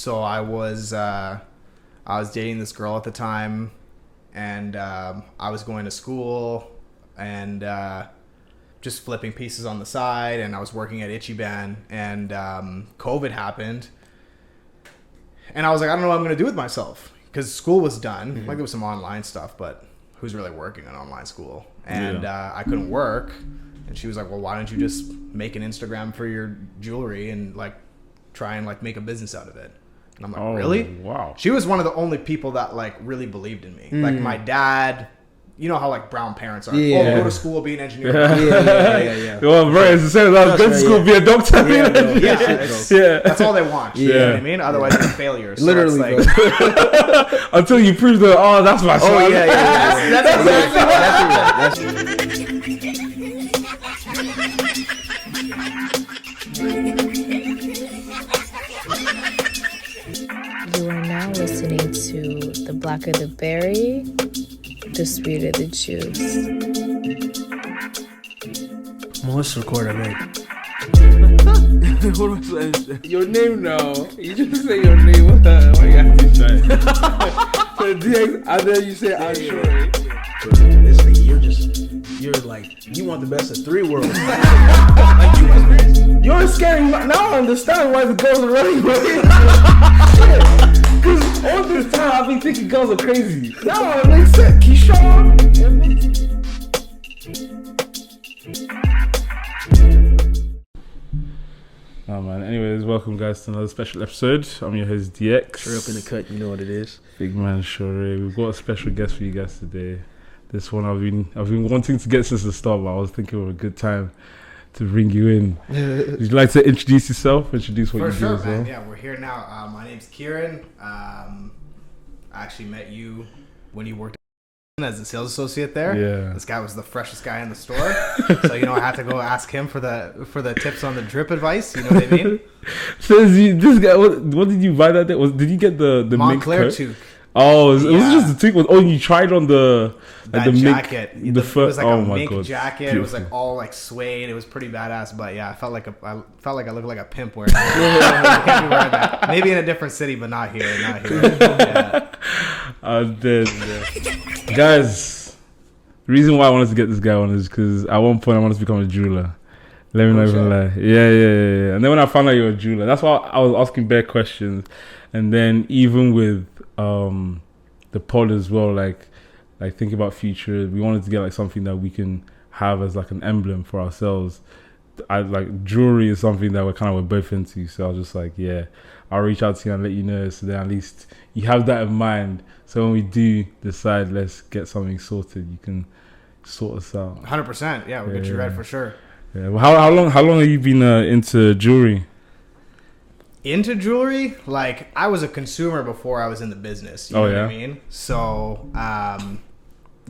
So I was dating this girl at the time, and I was going to school and just flipping pieces on the side, and I was working at Ichiban, and COVID happened, and I was like, I don't know what I'm gonna do with myself because school was done. Like there was some online stuff, but who's really working in online school? And I couldn't work. And she was like, well, why don't you just make an Instagram for your jewelry and like try and like make a business out of it? And I'm like, really? Wow. She was one of the only people that like really believed in me. Like my dad, you know how like brown parents are. Go to school, be an engineer. Yeah. Well, bro, it's the same as go to school, be a doctor. That's all they want. You know what I mean? Otherwise, they're failures. So Literally, like, until you prove that, that's my son. Oh, yeah. That's exactly You are now listening to the BlackerTheBerry, the sweeter the juice. Well, let's record already. What was that? Your name now. You just say your name. Why you have to try? So DX, and then you say I'm sure. This thing, you're like, you want the best of three worlds. You're scared. Now I understand why the girls are running away. Because all this time I've been thinking girls are crazy. Now it makes sense. Keyshawn. Oh man, anyways, welcome guys to another special episode. I'm your host DX. Straight up in the cut, you know what it is. Big man Shore. We've got a special guest for you guys today. This one I've been wanting to get since the start, but I was thinking of a good time to bring you in. Would you like to introduce yourself? Introduce what you do as well? Man. Yeah, we're here now. My name's Kiran. I actually met you when you worked as a sales associate there. Yeah. This guy was the freshest guy in the store. So, I had to go ask him for the tips on the drip advice. You know what I mean? So this guy, what did you buy that day? Did you get the Montclair toque? Oh, it was just the toque. You tried on the jacket. It was like a mink God. jacket. Beautiful. It was like all like suede. It was pretty badass. But yeah, I felt like I looked like a pimp wearing it. I can't be wearing that. Maybe in a different city, but not here. Yeah. I did. Guys, the reason why I wanted to get this guy on is because at one point I wanted to become a jeweler. Let me not even lie. Yeah. And then when I found out you were a jeweler, that's why I was asking bare questions. And then even with the pod as well, like thinking about future, we wanted to get like something that we can have as like an emblem for ourselves. Jewelry is something that we're both into. So I was just like, yeah, I'll reach out to you and let you know, so then at least you have that in mind. So when we do decide, let's get something sorted, you can sort us out. 100%. Yeah, we'll get you right for sure. Yeah. Well, how long have you been into jewelry? Into jewelry? Like, I was a consumer before I was in the business. You know what I mean? So,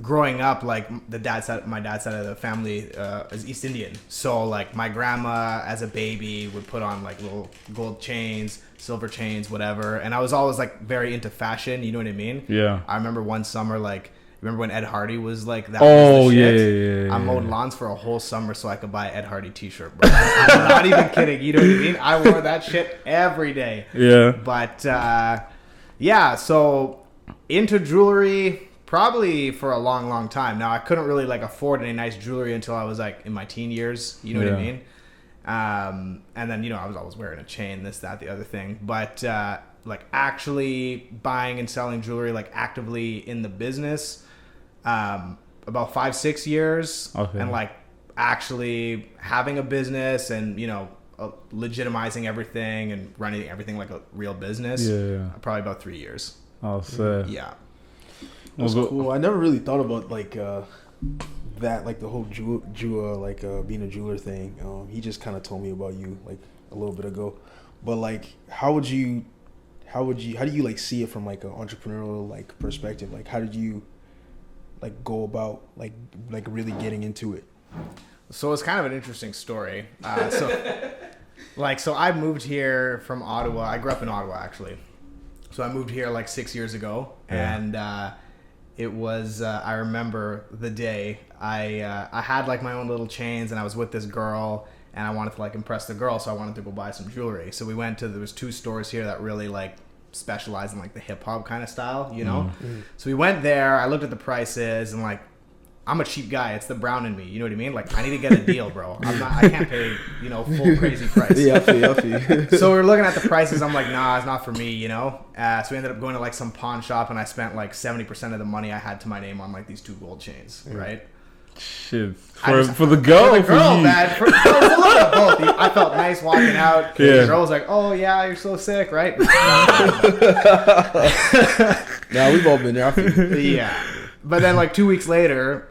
growing up, like my dad's side of the family is East Indian. So like my grandma as a baby would put on like little gold chains, silver chains, whatever. And I was always like very into fashion. You know what I mean? Yeah. I remember one summer, like, remember when Ed Hardy was like that? Oh, was the shit? Yeah. I mowed lawns for a whole summer so I could buy an Ed Hardy t-shirt, bro. I'm not even kidding. You know what I mean? I wore that shit every day. Yeah. But yeah, so into jewelry probably for a long, long time. Now I couldn't really like afford any nice jewelry until I was like in my teen years. You know what I mean? And then, I was always wearing a chain, this, that, the other thing. But like actually buying and selling jewelry, like actively in the business, about 5-6 years. Okay. And like actually having a business and, legitimizing everything and running everything like a real business. Yeah. Probably about 3 years. Oh, so. Yeah. That's cool. I never really thought about like that, like the whole being a jeweler thing. He just kind of told me about you like a little bit ago, but like, how do you like see it from like an entrepreneurial like perspective? Like, how did you like go about like really getting into it? So it's kind of an interesting story. So I moved here from Ottawa. I grew up in Ottawa actually. So I moved here like 6 years ago, and it was I remember the day I had like my own little chains, and I was with this girl, and I wanted to like impress the girl, so I wanted to go buy some jewelry. So we went to, there was 2 stores here that really like specialize in like the hip hop kind of style, you know. So we went there. I looked at the prices and like, I'm a cheap guy. It's the brown in me. You know what I mean? Like, I need to get a deal, bro. I can't pay, you know, full crazy price. Yeah, I feel. So we're looking at the prices. I'm like, nah, it's not for me, you know? So we ended up going to like some pawn shop and I spent like 70% of the money I had to my name on like these 2 gold chains, right? Shit. For the girl? For the girl, man. It was a little bit of both. I felt nice walking out. Yeah. The girl was like, oh, yeah, you're so sick, right? Nah, we've all been there. I feel. Yeah. But then like 2 weeks later,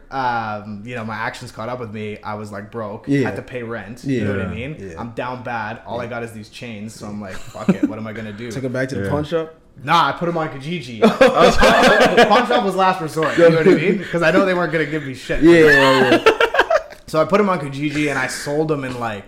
you know, my actions caught up with me. I was like broke. Yeah. Had to pay rent. You know what I mean? Yeah. I'm down bad. All I got is these chains. So I'm like, fuck it. What am I going to do? Took it back to the pawn shop? Nah, I put them on Kijiji. The pawn shop was last resort. You know what I mean? Because I know they weren't going to give me shit. Yeah. So I put them on Kijiji and I sold them in like,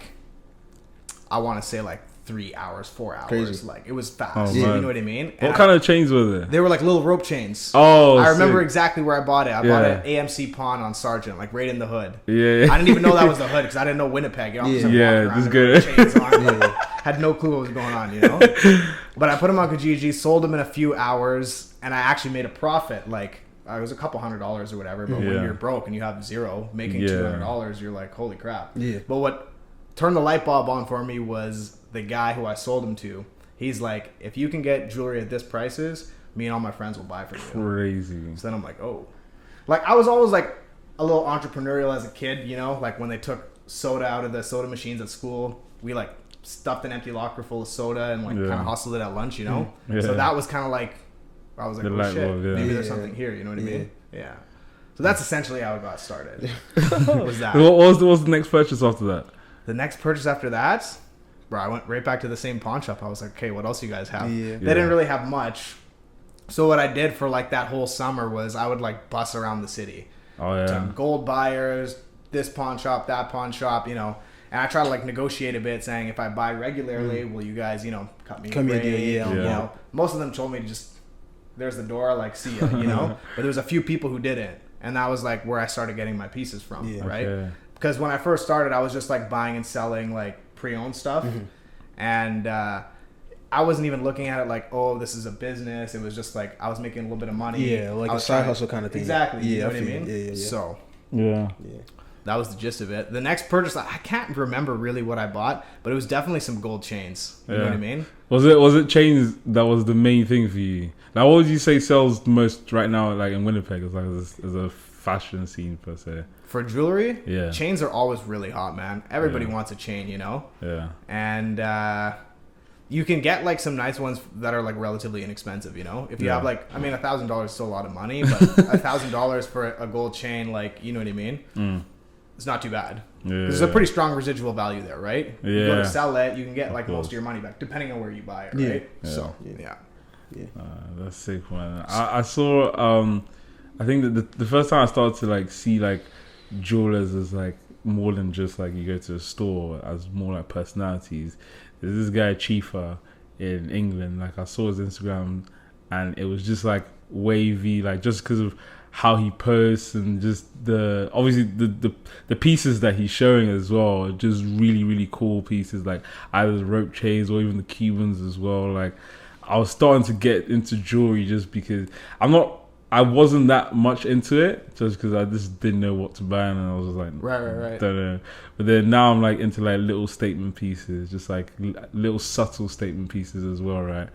I want to say like 3 hours, 4 hours. Crazy. Like, it was fast. Oh, you know what I mean? What kind of chains were there? They were like little rope chains. Oh, I remember sick. exactly where I bought it. I bought it AMC Pawn on Sargent, like right in the hood. Yeah. I didn't even know that was the hood because I didn't know Winnipeg. You know, this is good. Chains on. Had no clue what was going on, you know? But I put them on Kijiji, sold them in a few hours, and I actually made a profit. Like, it was a couple $100s or whatever. But when you're broke and you have zero, making $200, you're like, holy crap. Yeah. But what turned the light bulb on for me was the guy who I sold them to. He's like, if you can get jewelry at this prices, me and all my friends will buy for you. Crazy. So then I'm like, oh. Like, I was always like a little entrepreneurial as a kid, you know? Like when they took soda out of the soda machines at school, we like stuffed an empty locker full of soda and like kind of hustled it at lunch, you know? Yeah. So that was kind of like, I was like, oh shit, maybe there's something here, you know what I mean? Yeah. So that's essentially how it got started. Was that. What was the next purchase after that? The next purchase after that, bro, I went right back to the same pawn shop. I was like, okay, what else do you guys have? They didn't really have much. So what I did for like that whole summer was I would like bus around the city. Oh yeah. To gold buyers, this pawn shop, that pawn shop, you know. And I try to like negotiate a bit, saying if I buy regularly, will you guys, you know, cut me a rate? You know, most of them told me to just, there's the door, like see ya, you know. But there was a few people who didn't, and that was like where I started getting my pieces from, right? Okay. Because when I first started, I was just like buying and selling like pre-owned stuff, and I wasn't even looking at it like, oh, this is a business. It was just like I was making a little bit of money. Yeah, like a side hustle kind of thing. Exactly. You know what I mean? Yeah. So yeah, that was the gist of it. The next purchase, I can't remember really what I bought, but it was definitely some gold chains. You know what I mean? Was it chains that was the main thing for you? Like, what would you say sells most right now, like in Winnipeg, as a fashion scene per se? For jewelry, yeah, chains are always really hot, man. Everybody wants a chain, you know. Yeah. And you can get like some nice ones that are like relatively inexpensive, you know. If you have like, I mean, $1,000 is still a lot of money, but $1,000 for a gold chain, like, you know what I mean? It's not too bad. There's a pretty strong residual value there, right? You go to sell it, you can get like most of your money back, depending on where you buy it, right? So that's sick, man. I saw. I think that the first time I started to like see like jewelers as like more than just like you go to a store, as more like personalities. There's this guy Chifa in England. Like I saw his Instagram, and it was just like wavy, like just because of how he posts and just obviously the pieces that he's showing as well are just really, really cool pieces, like either the rope chains or even the Cubans as well. Like I was starting to get into jewelry just because I wasn't that much into it, just because I just didn't know what to buy, and I was like, right. Don't know. But then now I'm like into like little statement pieces, just like little subtle statement pieces as well, right?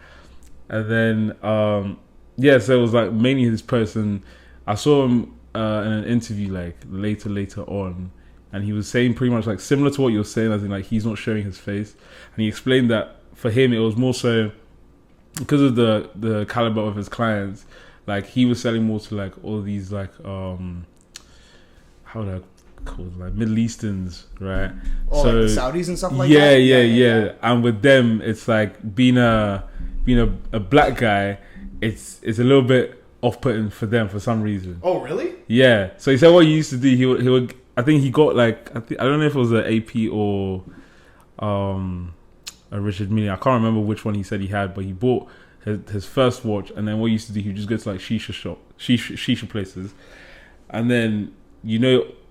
And then so it was like mainly this person. I saw him in an interview like later on, and he was saying pretty much like similar to what you're saying, as in like he's not showing his face, and he explained that for him it was more so because of the caliber of his clients. Like he was selling more to like all these like how do I call it, like Middle Easterns, right? Oh, so, like the Saudis and stuff like that. Yeah. And with them, it's like being a black guy, it's a little bit off-putting for them for some reason. Oh, really? Yeah. So he said what he used to do. He would. I think he got like I don't know if it was an AP or a Richard Mille. I can't remember which one he said he had, but he bought his first watch, and then what he used to do, he would just go to like shisha places, and then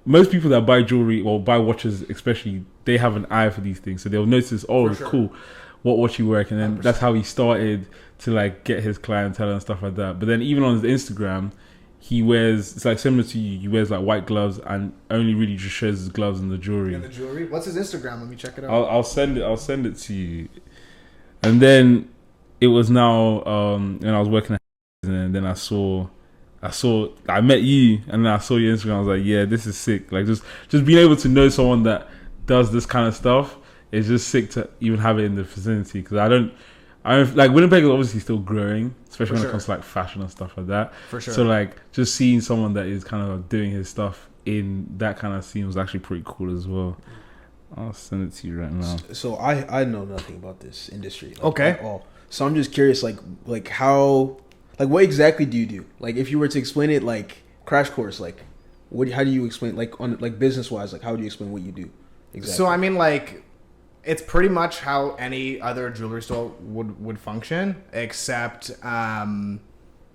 most people that buy jewelry or buy watches, especially, they have an eye for these things, so they'll notice, oh, it's cool, what watch you wear, and then 100%. That's how he started to like get his clientele and stuff like that. But then even on his Instagram, he wears, it's like similar to you, he wears like white gloves and only really just shows his gloves and the jewelry. And the jewelry? What's his Instagram? Let me check it out. I'll send it to you. And then it was now when I was working at and then I met you and then I saw your Instagram. I was like, yeah, this is sick. Like just being able to know someone that does this kind of stuff is just sick to even have it in the vicinity, because I don't like, Winnipeg is obviously still growing, especially when it comes to like fashion and stuff like that. For sure. So like just seeing someone that is kind of doing his stuff in that kind of scene was actually pretty cool as well. I'll send it to you right now. So I know nothing about this industry. Like, okay. At all. So I'm just curious, like how, like what exactly do you do? Like if you were to explain it, like crash course, like how do you explain, like on like business wise, like how do you explain what you do exactly? So I mean, like, it's pretty much how any other jewelry store would function, except I'm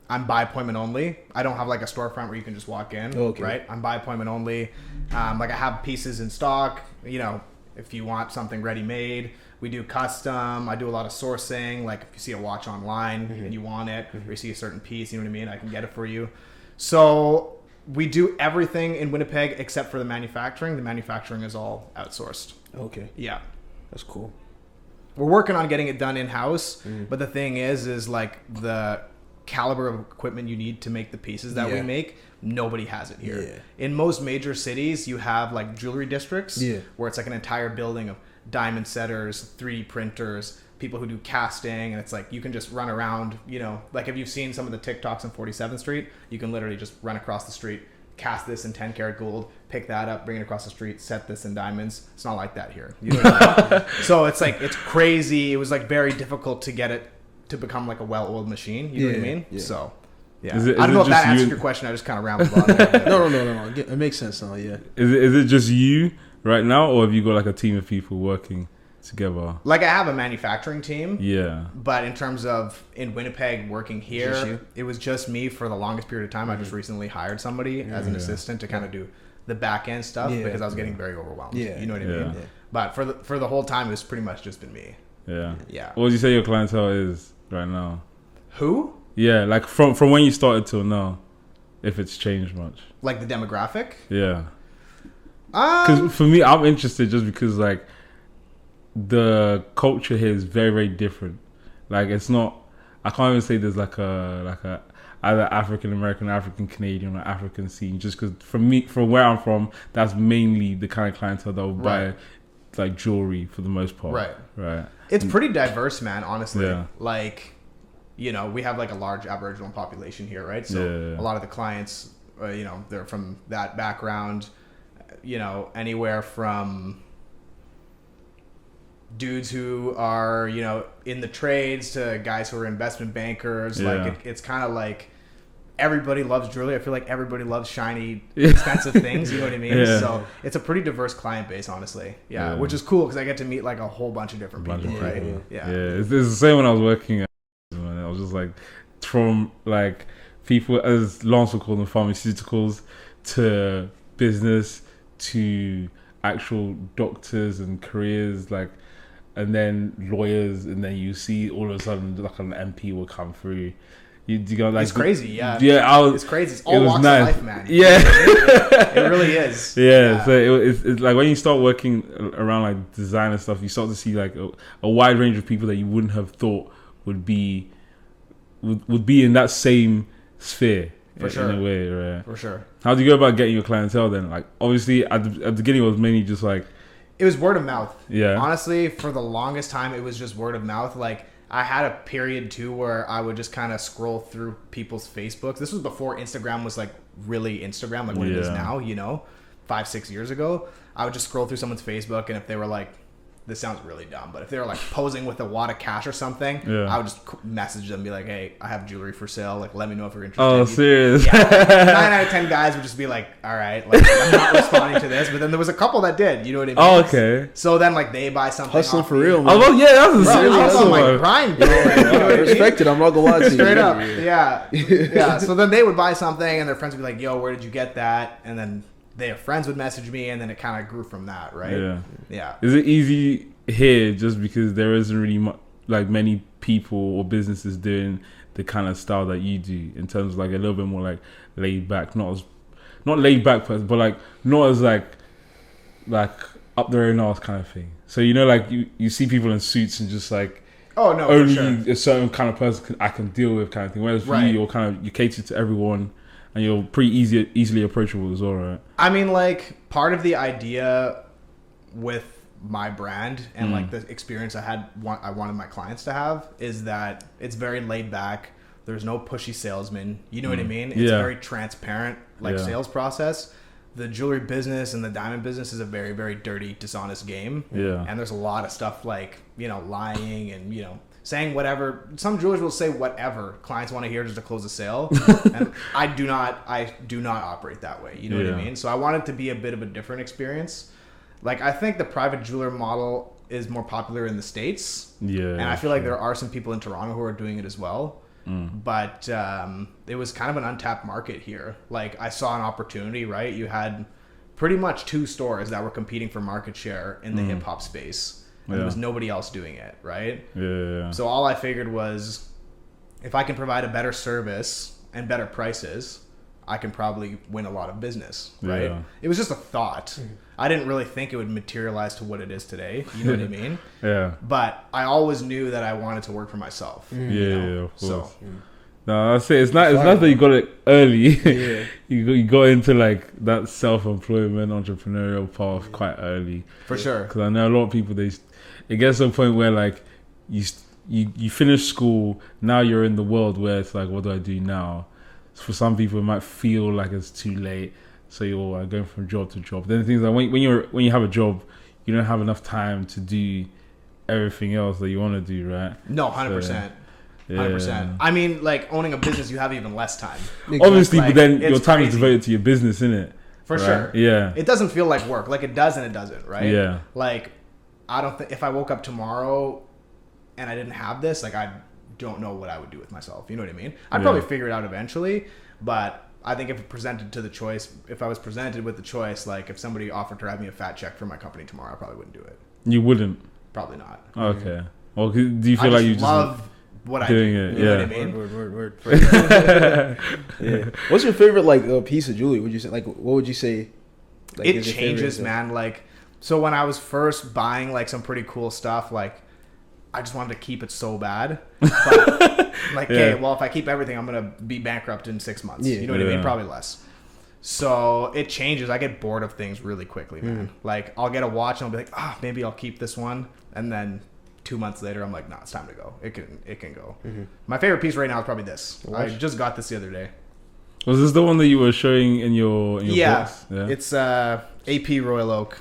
by appointment only. I don't have like a storefront where you can just walk in. Okay. Right? I'm by appointment only. Like I have pieces in stock. You know, if you want something ready made, we do custom. I do a lot of sourcing. Like if you see a watch online and you want it, or you see a certain piece, you know what I mean, I can get it for you. So we do everything in Winnipeg except for the manufacturing. The manufacturing is all outsourced. Okay. Yeah. That's cool. We're working on getting it done in-house, but the thing is like the caliber of equipment you need to make the pieces that we make, nobody has it here. Yeah. In most major cities, you have like jewelry districts where it's like an entire building of diamond setters, 3D printers, people who do casting, and it's like you can just run around, you know, like if you've seen some of the TikToks on 47th Street, you can literally just run across the street, cast this in 10 karat gold, pick that up, bring it across the street, set this in diamonds. It's not like that here. You know what I mean? So it's like, it's crazy. It was like very difficult to get it to become like a well-oiled machine. You know what I mean? Yeah. So, yeah. I don't know if that answers your question. I just kind of rambled on it. No. It makes sense now, yeah. Is it just you right now, or have you got like a team of people working together? Like I have a manufacturing team. Yeah. But in terms of in Winnipeg working here, it was just me for the longest period of time. I just recently hired somebody as an assistant to kind of do the back end stuff because I was getting very overwhelmed. Yeah. You know what I mean? Yeah. But for the whole time, it's pretty much just been me. Yeah. Yeah. What would you say your clientele is right now? Who? Yeah, like from when you started till now, if it's changed much. Like the demographic? Yeah. Because for me, I'm interested just because like the culture here is very, very different. Like it's not, I can't even say there's like a either African American, African Canadian, or African scene. Just because from where I'm from, that's mainly the kind of clientele that will buy like jewelry for the most part. Right. It's pretty diverse, man. Honestly, like, you know, we have like a large Aboriginal population here, right? So a lot of the clients, you know, they're from that background. You know, anywhere from dudes who are, you know, in the trades to guys who are investment bankers. Like it's kind of like everybody loves jewelry. I feel like everybody loves shiny, expensive things. You know what I mean? So it's a pretty diverse client base, honestly. Which is cool because I get to meet like a whole bunch of different people, right? Yeah. It's the same when I was working at. I was just like, from like people, as Lance would call them, pharmaceuticals, to business, to actual doctors and careers, like, and then lawyers, and then you see all of a sudden like an MP will come through. You go like, it's crazy, yeah. It's crazy. It's all walks of life, man. Yeah, it really is. Yeah. So it's like when you start working around like design and stuff, you start to see like a wide range of people that you wouldn't have thought would be in that same sphere. For sure. In a way, right? For sure. How do you go about getting your clientele then? Like, obviously, at the beginning, it was mainly just like... It was word of mouth. Yeah. Honestly, for the longest time, it was just word of mouth. Like, I had a period, too, where I would just kind of scroll through people's Facebooks. This was before Instagram was, like, really Instagram, like what it is now, you know? 5-6 years ago. I would just scroll through someone's Facebook, and if they were, like... This sounds really dumb, but if they were like posing with a wad of cash or something, I would just message them and be like, hey, I have jewelry for sale. Like, let me know if you're interested. Oh, serious? Yeah. 9 out of 10 guys would just be like, all right, like, I'm not responding to this. But then there was a couple that did. You know what I mean? Oh, okay. So then, like, they buy something. Hustling for real, man. Oh, well, yeah, that's a serious hustle. I'm like, grind, bro. You know I respect it. I'm not going to lie to you. Straight up. Yeah. So then they would buy something, and their friends would be like, yo, where did you get that? And then their friends would message me, and then it kind of grew from that, right? Yeah. Is it easy here just because there isn't really like many people or businesses doing the kind of style that you do in terms of like a little bit more like laid back, not laid back, but like not as like up their own arse kind of thing. So you know, like you see people in suits and just like, oh no, only for sure. a certain kind of person I can deal with kind of thing. Whereas for you, you're kind of, you cater to everyone, and you're pretty easily approachable as well, right? I mean, like, part of the idea with my brand and like the experience I wanted my clients to have is that it's very laid back. There's no pushy salesman. You know what I mean? It's a very transparent sales process. The jewelry business and the diamond business is a very, very dirty, dishonest game. Yeah. And there's a lot of stuff like, you know, lying and, you know, saying whatever. Some jewelers will say whatever clients want to hear just to close a sale. And I do not operate that way. You know what I mean? So I want it to be a bit of a different experience. Like, I think the private jeweler model is more popular in the States. Yeah. And I feel like there are some people in Toronto who are doing it as well. But it was kind of an untapped market here. Like, I saw an opportunity, right? You had pretty much 2 stores that were competing for market share in the hip hop space. And there was nobody else doing it, right? Yeah. So all I figured was, if I can provide a better service and better prices, I can probably win a lot of business, right? Yeah. It was just a thought. I didn't really think it would materialize to what it is today. You know what I mean? Yeah. But I always knew that I wanted to work for myself. Yeah, of course. So, no, I say it's not that you got it early. Yeah. you got into like that self-employment entrepreneurial path quite early. For sure. Because I know a lot of people, it gets to a point where like you finish school, now you're in the world where it's like, what do I do now? For some people, it might feel like it's too late, so you're going from job to job. Then the things like when you have a job, you don't have enough time to do everything else that you want to do, right? No, 100%. 100%. I mean, like, owning a business, you have even less time. Obviously, like, but then your time is devoted to your business, innit? For sure. Yeah. It doesn't feel like work. Like, it does and it doesn't, right? Yeah. Like, I don't think if I woke up tomorrow and I didn't have this, like, I don't know what I would do with myself. You know what I mean? I'd probably figure it out eventually, but I think if I was presented with the choice, like if somebody offered to write me a fat check for my company tomorrow, I probably wouldn't do it. You wouldn't? Probably not. Okay. Well, do you feel like you just love what I do? It? You know what I mean? Word. Yeah. What's your favorite like piece of jewelry? Would you say what would you say? Like, it changes, man. Like, so when I was first buying like some pretty cool stuff, like, I just wanted to keep it so bad. But, like, okay, well, if I keep everything, I'm going to be bankrupt in 6 months. You know what I mean? Probably less. So it changes. I get bored of things really quickly, man. Like, I'll get a watch and I'll be like, maybe I'll keep this one. And then 2 months later, I'm like, nah, it's time to go. It can go. My favorite piece right now is probably this. I just got this the other day. Was this the one that you were showing in your box? Yeah. It's AP Royal Oak.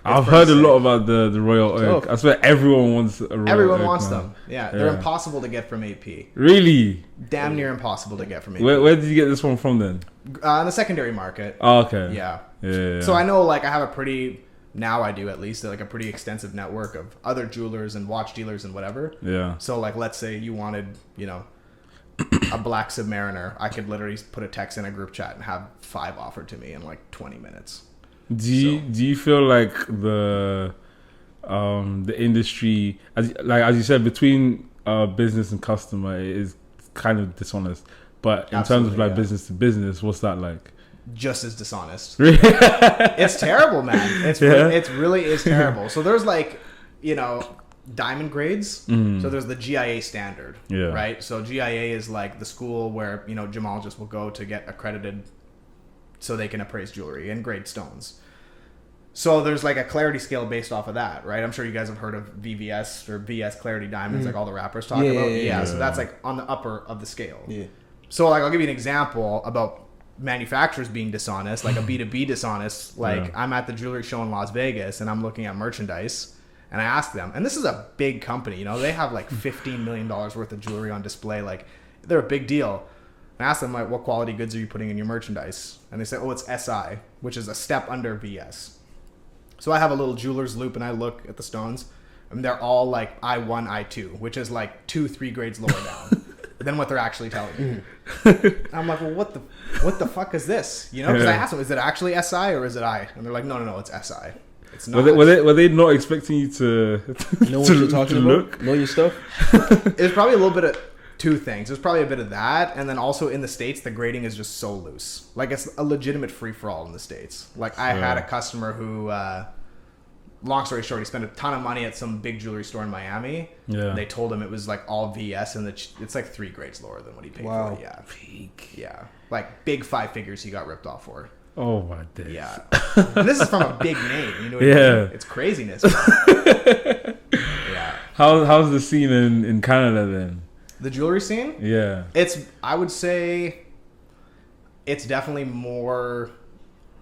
I've heard a lot about the Royal Oak. I swear everyone wants a Royal Oak. Everyone wants them. Yeah, they're impossible to get from AP. Really? Damn near impossible to get from AP. Where did you get this one from then? In the secondary market. Oh, okay. Yeah. So I know, like, I have a pretty, now I do at least, like a pretty extensive network of other jewelers and watch dealers and whatever. Yeah. So, like, let's say you wanted, you know, a black Submariner. I could literally put a text in a group chat and have 5 offered to me in like 20 minutes. Do you feel like the industry, as you said, between business and customer, it is kind of dishonest, but in terms of like business to business, what's that like? Just as dishonest. It's terrible, man. It really is terrible. So there's like, you know, diamond grades. So there's the GIA standard, right? So GIA is like the school where, you know, gemologists will go to get accredited so they can appraise jewelry and grade stones. So there's like a clarity scale based off of that, right? I'm sure you guys have heard of VVS or VS clarity diamonds, like all the rappers talk about. Yeah, so that's like on the upper of the scale. Yeah. So like I'll give you an example about manufacturers being dishonest, like a B2B dishonest. Like I'm at the jewelry show in Las Vegas and I'm looking at merchandise and I ask them, and this is a big company, you know, they have like $15 million worth of jewelry on display. Like they're a big deal. I asked them, like, what quality goods are you putting in your merchandise? And they said, oh, it's SI, which is a step under VS. So I have a little jeweler's loop, and I look at the stones, and they're all, like, I1, I2, which is, like, 2-3 grades lower down than what they're actually telling me. And I'm like, well, what the fuck is this? You know, because I asked them, is it actually SI or is it I? And they're like, no, it's SI. It's not. Were they not expecting you to know what you're talking about? Know your stuff? It was probably a little bit of two things. There's probably a bit of that, and then also in the States, the grading is just so loose. Like, it's a legitimate free-for-all in the States. Like, I had a customer who, long story short, he spent a ton of money at some big jewelry store in Miami. Yeah. They told him it was, like, all VS, and it's, like, 3 grades lower than what he paid for. Yeah. Peak. Yeah. Like, big 5 figures he got ripped off for. Oh, my days. Yeah. And this is from a big name. You know what I mean? It's craziness. Yeah. How's the scene in Canada, then? The jewelry scene? Yeah. I would say it's definitely more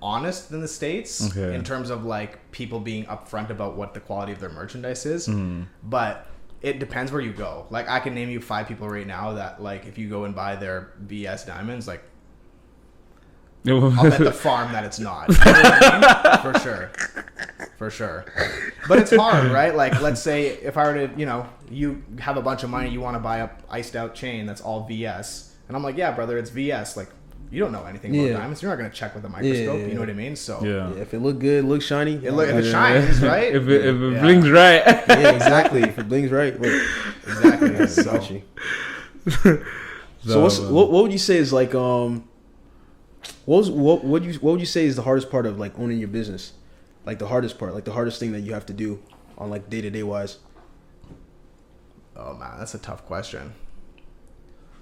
honest than the States in terms of like people being upfront about what the quality of their merchandise is. But it depends where you go. Like, I can name you 5 people right now that, like, if you go and buy their VS diamonds, like, I'll bet the farm that it's not. You know what I mean? For sure. But it's hard, right? Like, let's say if I were to, you have a bunch of money, you want to buy a iced out chain that's all VS. And I'm like, yeah, brother, it's VS. Like, you don't know anything about diamonds. You're not going to check with a microscope. You know what I mean? So if it look good, look shiny. If it shines, right? If it blings right. Yeah, exactly. If it blings right. Look. Exactly. So what would you say is like what would you say is the hardest part of like owning your business? Like the hardest part, like the hardest thing that you have to do on like day-to-day wise? Oh man, that's a tough question.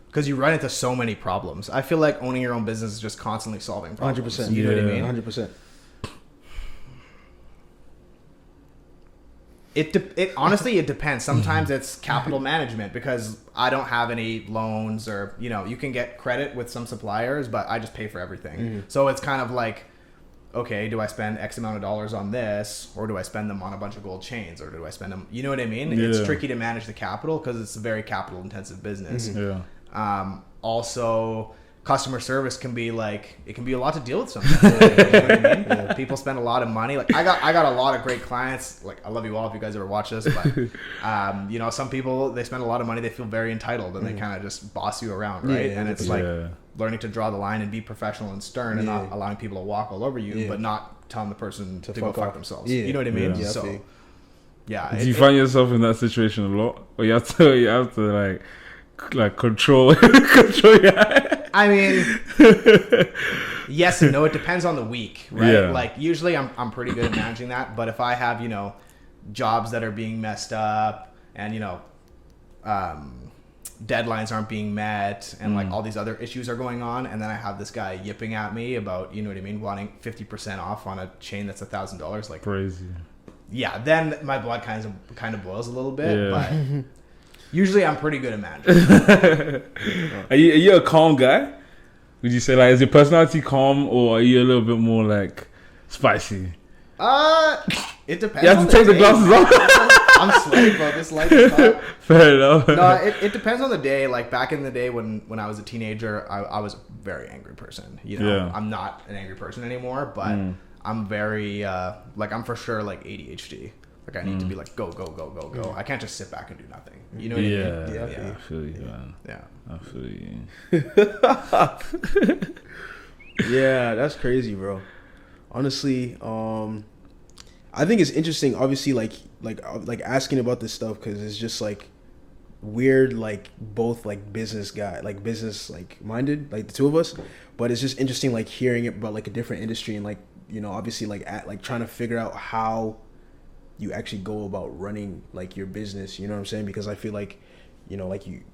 Because you run into so many problems. I feel like owning your own business is just constantly solving problems. 100%. You know what I mean? 100%. Honestly, it depends. Sometimes it's capital management because I don't have any loans or, you can get credit with some suppliers, but I just pay for everything. So it's kind of like, okay, do I spend X amount of dollars on this, or do I spend them on a bunch of gold chains, or do I spend them, you know what I mean? Yeah. It's tricky to manage the capital because it's a very capital intensive business. Also, customer service can be like, it can be a lot to deal with sometimes. You know what I mean? People spend a lot of money. Like, I got a lot of great clients. Like, I love you all if you guys ever watch this, but some people, they spend a lot of money, they feel very entitled, and they kind of just boss you around, right? And it's like learning to draw the line and be professional and stern, and not allowing people to walk all over you, but not telling the person to go fuck themselves. You know what I mean? Yeah. So do you find yourself in that situation a lot, or you have to like control I mean, yes and no. It depends on the week, right? Like, usually I'm pretty good at managing that, but if I have, jobs that are being messed up and, deadlines aren't being met and like all these other issues are going on, and then I have this guy yipping at me about, you know what I mean, wanting 50% off on a chain that's $1,000, like crazy. Yeah, then my blood kind of boils a little bit, but usually I'm pretty good at managing. Are you a calm guy? Would you say, like, is your personality calm, or are you a little bit more like spicy? It depends. You have to take the glasses off. I'm sweating, bro. This light is hot. Fair enough. No, it depends on the day. Like, back in the day when I was a teenager, I was a very angry person. I'm not an angry person anymore, but I'm very I'm for sure like ADHD. Like, I need to be like, go, go, go, go, go. I can't just sit back and do nothing. You know what I mean? Yeah, I feel you, man. Yeah. I feel you. Yeah, that's crazy, bro. Honestly, I think it's interesting, obviously, like asking about this stuff, because it's just like weird, like both like business minded, like the two of us, but it's just interesting like hearing it about like a different industry, and like, obviously like trying to figure out how you actually go about running like your business, you know what I'm saying? Because I feel like,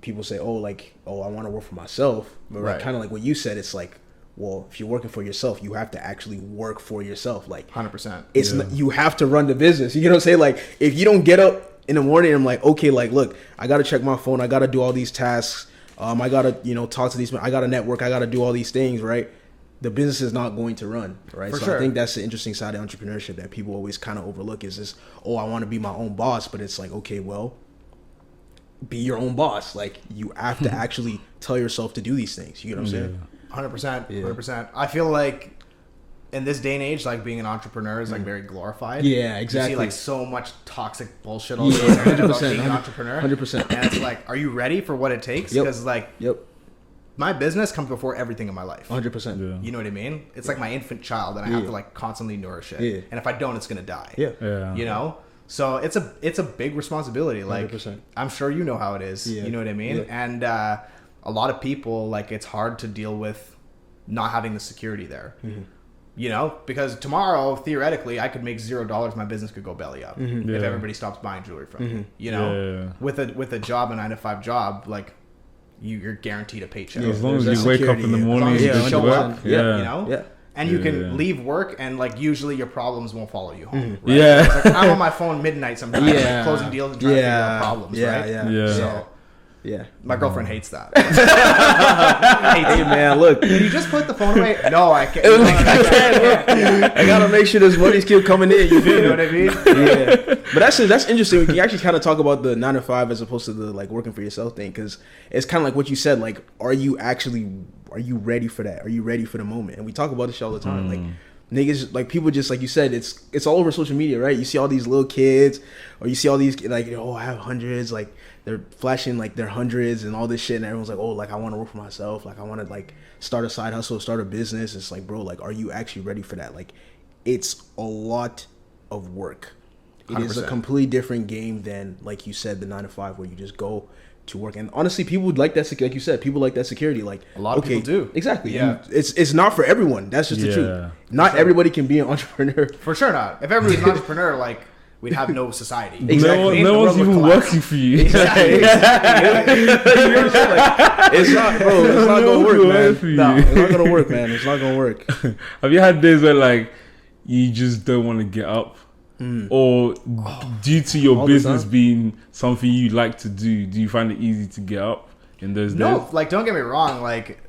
people say, I want to work for myself, but like, kind of like what you said, it's like, well, if you're working for yourself, you have to actually work for yourself. Like 100%. It's not, you have to run the business. You know what I'm saying? Like, if you don't get up in the morning and I'm like, okay, like, look, I got to check my phone. I got to do all these tasks. I got to, talk to these, I got to network. I got to do all these things, right? The business is not going to run, right? For so sure. I think that's the interesting side of entrepreneurship that people always kind of overlook, is this, I want to be my own boss. But it's like, okay, well, be your own boss. Like, you have to actually tell yourself to do these things. You know what I'm saying? 100%. 100%. I feel like in this day and age, like, being an entrepreneur is like very glorified. Yeah, exactly. You see like so much toxic bullshit all the time about being an entrepreneur. 100%. And it's like, are you ready for what it takes? Because my business comes before everything in my life. 100%. Yeah. You know what I mean? It's like my infant child, and I have to like constantly nourish it. Yeah. And if I don't, it's gonna die. Yeah. You know. So it's a big responsibility. Like 100%. I'm sure you know how it is. Yeah. You know what I mean? Yeah. And a lot of people, like, it's hard to deal with not having the security there. Mm-hmm. You know, because tomorrow, theoretically, I could make $0. My business could go belly up Mm-hmm. if Yeah. everybody stops buying jewelry from me. You know, with a job, a 9-to-5 job, like you're guaranteed a paycheck. As long as There's you that wake up in security, the yeah. morning, As long as you you go show to up, work. you know, Yeah. and you can Yeah. leave work, and like usually your problems won't follow you home. Right? Yeah. It's like, I'm on my phone midnight sometimes, Yeah. closing deals and trying to figure out problems. Yeah, right? yeah. Yeah. So Yeah. my girlfriend hates that. Hey man, look. Can you just put the phone away? No, I can't. I gotta make sure this money's keep coming in. You You know what I mean? Yeah, but that's interesting. We can actually kind of talk about the 9-to-5 as opposed to the like working for yourself thing, because it's kind of like what you said. Like, are you ready for that? Are you ready for the moment? And we talk about this all the time. Like, niggas, like people just like you said, it's all over social media, right? You see all these little kids, or you see all these like, oh, I have hundreds, like they're flashing like their hundreds and all this shit, and everyone's like, oh, like I want to work for myself, like I want to like start a side hustle, start a business. It's like, bro, like, are you actually ready for that? Like, it's a lot of work. It is a 100%. completely different game than, like you said, the 9-to-5 where you just go to work. And honestly, people would like that. Like you said, people like that security. Like A lot of people do. Exactly. Yeah. It's not for everyone. That's just the Yeah. truth. Not everybody can be an entrepreneur. For sure not. If everybody's an entrepreneur, like we'd have no society. Exactly. No The one's world would even collapse. working for you. Exactly. It's not, bro. It's not gonna work, man. for you. No, it's not gonna work, man. It's not gonna work. Have you had days where like you just don't want to get up, or due to your All the business time. being something you like to do you find it easy to get up in those No, days? like don't get me wrong. Like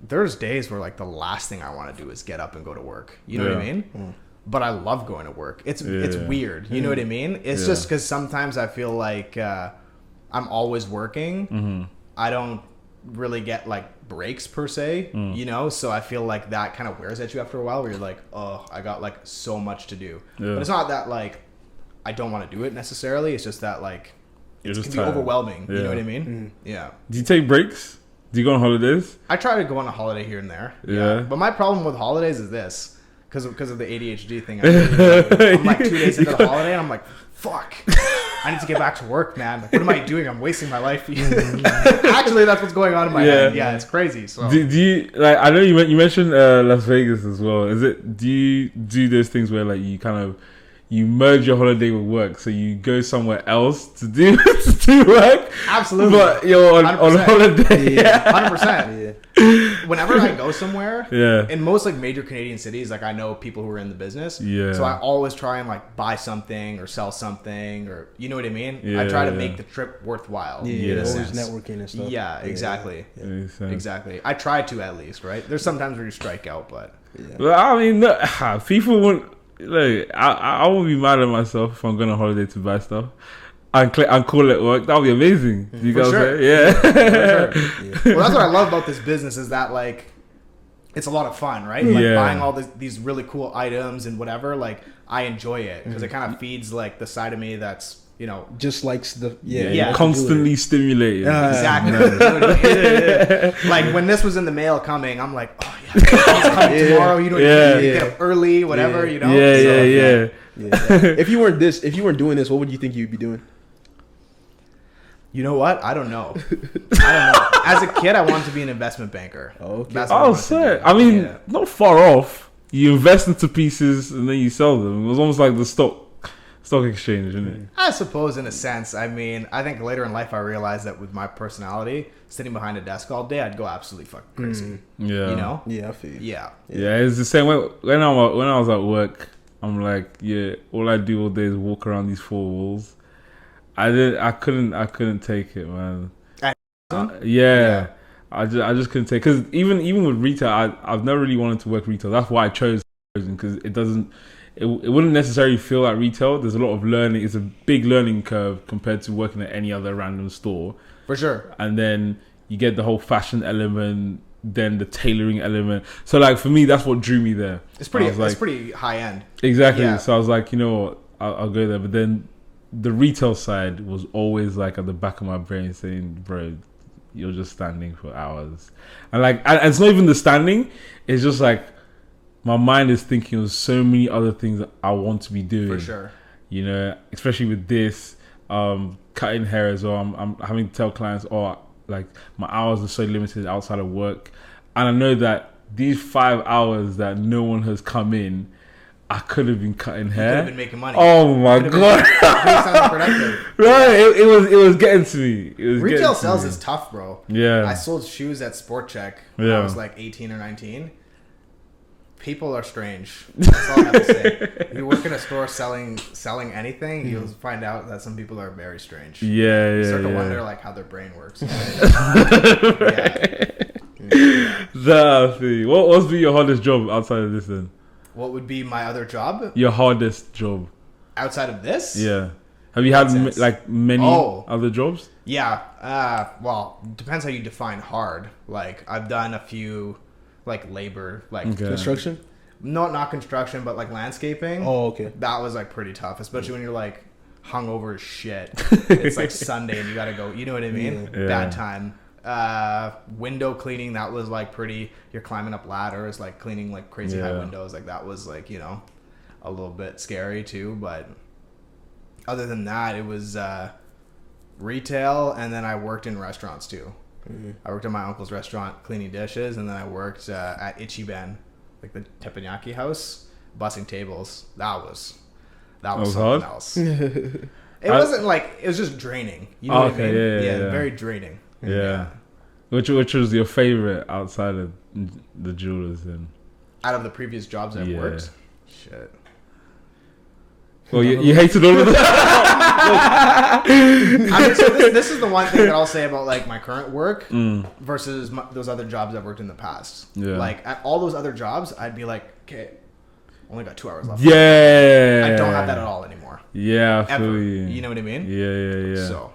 there's days where like the last thing I want to do is get up and go to work. You know what I Yeah. mean? But I love going to work. It's Yeah. weird. You know what I mean? It's Yeah. just because sometimes I feel like I'm always working. I don't really get like breaks per se, you know, so I feel like that kind of wears at you after a while where you're like, oh, I got like so much to do. Yeah. But it's not that like I don't want to do it necessarily. It's just that like You're it just can be tired. overwhelming. You Yeah. know what I mean? Yeah. Do you take breaks? Do you go on holidays? I try to go on a holiday here and there. Yeah. But my problem with holidays is this. Because of the ADHD thing. I'm like 2 days into the holiday and I'm like, fuck. I need to get back to work, man. Like, what am I doing? I'm wasting my life. Actually, that's what's going on in my head. Yeah, it's crazy. So Do you like? I know you mentioned Las Vegas as well. Is it? Do you do those things where like you kind of you merge your holiday with work, so you go somewhere else to do to do work? Absolutely. But you're on 100%. holiday. Yeah. 100%. Yeah. Whenever I go somewhere, Yeah. in most like major Canadian cities, like I know people who are in the business. Yeah. So I always try and like buy something or sell something, or you know what I mean? Yeah, I try to yeah. make the trip worthwhile. Yeah. in a Always sense. networking and stuff. Yeah, exactly. Makes sense. Exactly. I try to at least, right? There's sometimes where you strike out, but Well, I mean, look, people won't. Like, I won't be mad at myself if I'm going on holiday to buy stuff and call it work. That would be amazing. Do you For guys sure. say? Yeah. For sure. Well, that's what I love about this business is that like it's a lot of fun, right? Like Yeah. buying all these really cool items and whatever. Like I enjoy it because it kind of feeds like the side of me that's Just likes the Yeah. Constantly stimulated. exactly. You know what I mean? Like when this was in the mail coming, I'm like, oh yeah, it's coming tomorrow. You know, Yeah. you get up early, whatever. Yeah. You know. Yeah, So, yeah. If you weren't doing this, what would you think you'd be doing? You know what? I don't know. As a kid, I wanted to be an investment banker. Oh, okay. That's what I Oh, wanted to sick. do. I mean, Yeah. not far off. You invest into pieces and then you sell them. It was almost like the stock exchange, isn't it? I suppose in a sense. I mean, I think later in life I realized that with my personality, sitting behind a desk all day, I'd go absolutely fucking crazy. Yeah. You know? Yeah, I feel you. Yeah. Yeah, it's the same way. When I was at work, I'm like, yeah, all I do all day is walk around these four walls. I couldn't take it, man. Yeah. I just couldn't take, because even with retail, I've never really wanted to work retail. That's why I chose, because it wouldn't necessarily feel like retail. There's a lot of learning. It's a big learning curve compared to working at any other random store. For sure. And then you get the whole fashion element, then the tailoring element. So like for me, that's what drew me there. It's pretty. I was like, It's pretty high end. exactly. Yeah. So I was like, you know what, I'll go there. But then the retail side was always like at the back of my brain saying, bro, you're just standing for hours. And like, and it's not even the standing. It's just like my mind is thinking of so many other things that I want to be doing. For sure. You know, especially with this, cutting hair as well. I'm having to tell clients, like my hours are so limited outside of work. And I know that these 5 hours that no one has come in, I could have been cutting hair. You could have been making money. Oh my god! Right, it was getting to me. Retail sales is tough, bro. Yeah, I sold shoes at Sport Check when I was like 18 or 19. People are strange. That's all I have to say. If you work in a store selling anything, you'll find out that some people are very strange. Yeah, you start to wonder like how their brain works. What's been your hardest job outside of this then? What would be my other job? Your hardest job outside of this? Yeah. Have you had many other jobs? Yeah. Well, depends how you define hard. Like I've done a few, like labor, like construction. No, not construction, but like landscaping. Oh, okay. That was like pretty tough, especially when you're like hungover as shit. It's like Sunday and you gotta go. You know what I mean? Yeah. Bad time. Window cleaning, that was like pretty. You're climbing up ladders, like cleaning like crazy high windows. Like that was like, you know, a little bit scary too. But other than that, it was retail, and then I worked in restaurants too. Mm-hmm. I worked at my uncle's restaurant cleaning dishes, and then I worked at Ichiban, like the teppanyaki house, bussing tables. That was something hard? Else. It wasn't like, it was just draining. You know what I mean? Yeah, very draining. Yeah. Which was your favorite outside of the jewelers then? Out of the previous jobs I've worked? Shit. Well, you hated all of them. I mean, so this is the one thing that I'll say about like my current work versus those other jobs I've worked in the past. Yeah. Like at all those other jobs, I'd be like, okay, only got 2 hours left. Yeah. I don't have that at all anymore. Yeah, I feel you. You know what I mean? Yeah. So.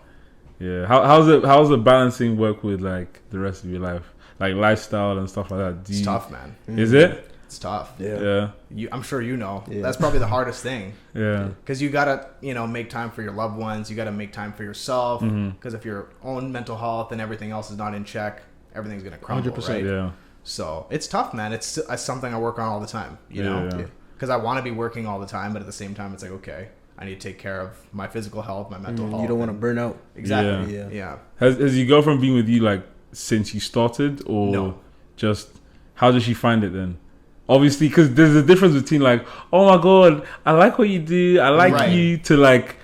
Yeah. How's it balancing work with like the rest of your life, like lifestyle and stuff like that? It's tough, man. Is it? It's tough. Yeah. I'm sure you know. Yeah. That's probably the hardest thing. Yeah. Because you gotta, make time for your loved ones. You gotta make time for yourself. Because if your own mental health and everything else is not in check, everything's gonna crumble. 100%. Right? Yeah. So it's tough, man. It's something I work on all the time. You know. Because I want to be working all the time, but at the same time, it's like, okay, I need to take care of my physical health, my mental health. You don't want to burn out. Exactly. Yeah. Has your girlfriend been with you like since you started, or just how does she find it then? Obviously, because there's a difference between like, oh my god, I like what you do, I like you, to like,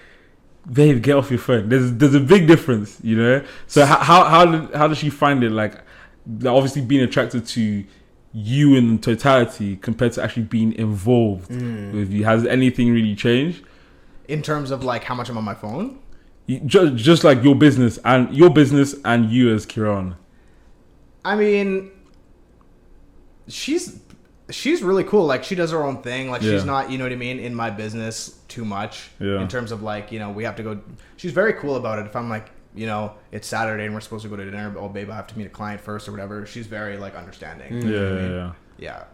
babe, get off your phone. There's a big difference, you know. So how does she find it? Like, obviously being attracted to you in totality compared to actually being involved with you. Has anything really changed in terms of like how much I'm on my phone? Just like your business and you as Kiran. I mean, she's really cool. Like she does her own thing. Like she's not, you know what I mean, in my business too much in terms of like, we have to go. She's very cool about it. If I'm like, it's Saturday and we're supposed to go to dinner, but oh babe, I have to meet a client first or whatever. She's very like understanding. Yeah.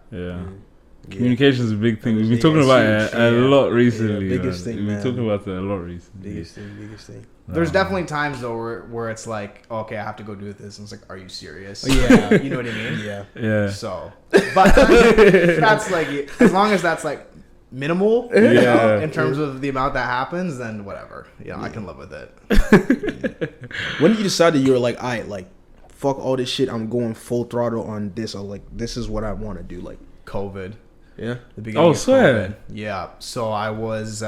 Communication is a big thing. We've been talking about it a lot recently. Biggest thing. We've been talking about it a lot recently. Biggest thing. There's definitely times though where it's like, okay, I have to go do this, and it's like, are you serious? Yeah. You know what I mean? Yeah. So, but that's like, as long as that's like minimal, in terms of the amount that happens, then whatever. I can live with it. When did you decide that you were like, fuck all this shit, I'm going full throttle on this, or like, this is what I want to do? Like COVID. Yeah. The beginning of COVID. Yeah. So I was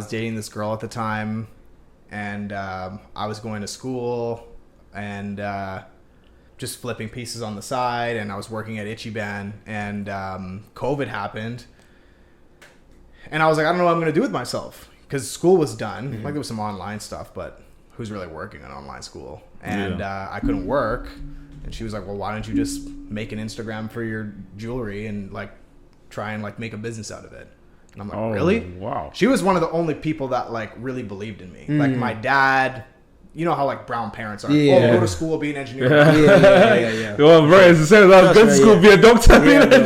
dating this girl at the time, and I was going to school and just flipping pieces on the side, and I was working at Ichiban, and COVID happened. And I was like, I don't know what I'm going to do with myself, because school was done. Like there was some online stuff, but who's really working in online school? And I couldn't work. And she was like, well, why don't you just make an Instagram for your jewelry and like try and like make a business out of it? And I'm like, really? Wow. She was one of the only people that like really believed in me. Like my dad, you know how like brown parents are. Yeah. Oh, go to school, be an engineer. Yeah. Well, bro, it's the same as go to school, be a doctor.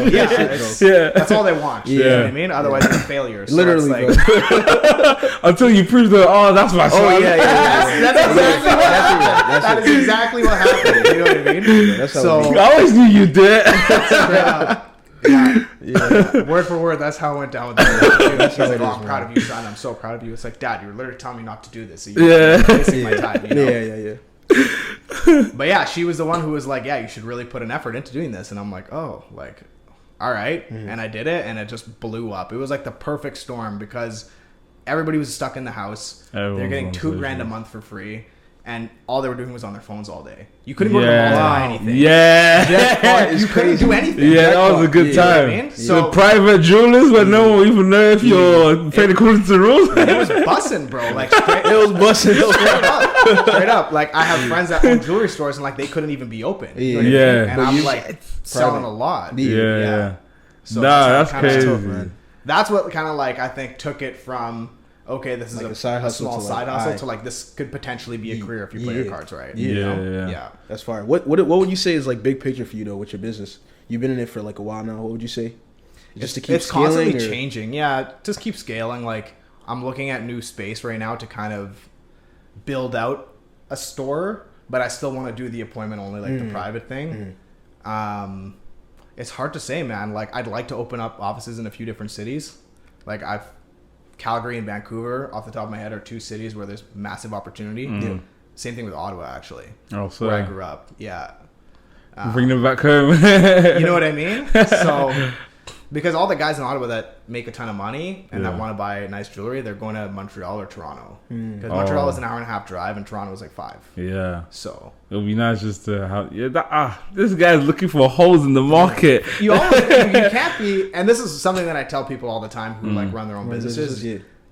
Yeah, that's all they want. You know what I mean? Otherwise, they're failures. So Literally, like, until you prove that. Oh, that's my son. Oh yeah. That is exactly what happened. You know what I mean? That's how So I always knew you did. yeah. Word for word, that's how it went down with the He's like, I'm proud of you, son. I'm so proud of you. It's like, Dad, you're literally telling me not to do this. So you're wasting my time. You know? Yeah. But yeah, she was the one who was like, yeah, you should really put an effort into doing this. And I'm like, oh, like, all right. And I did it, and it just blew up. It was like the perfect storm because everybody was stuck in the house. They're getting $2,000 a month for free. And all they were doing was on their phones all day. You couldn't go to the mall to buy anything. Yeah. You couldn't do anything. Yeah, that was a good time. You know what I mean? So the private jewelers, but no one even know if you're paying according to the rules. It was bussing, bro. Like It was busting. straight up. Like I have friends that own jewelry stores, and like they couldn't even be open. You know what I mean? Yeah. And I'm like selling a lot. Yeah. So that's crazy. Tough, man. That's what kind of like I think took it from. Okay, this is like a small side hustle to like this could potentially be a career if you play your cards right. Yeah. That's fine. What would you say is like big picture for you though with your business? You've been in it for like a while now. What would you say? Just to keep scaling, constantly changing. Yeah, just keep scaling. Like I'm looking at new space right now to kind of build out a store, but I still want to do the appointment only, like the private thing. It's hard to say, man. Like I'd like to open up offices in a few different cities. Like Calgary and Vancouver, off the top of my head, are two cities where there's massive opportunity. Same thing with Ottawa, actually. Oh, so where I grew up. Yeah. Bring them back home. You know what I mean? So, because all the guys in Ottawa that make a ton of money and that want to buy nice jewelry, they're going to Montreal or Toronto. Because Montreal is an hour and a half drive and Toronto is like 5. Yeah. So it would be nice just to have. This guy's looking for holes in the market. You can't be, and this is something that I tell people all the time who like run their own businesses.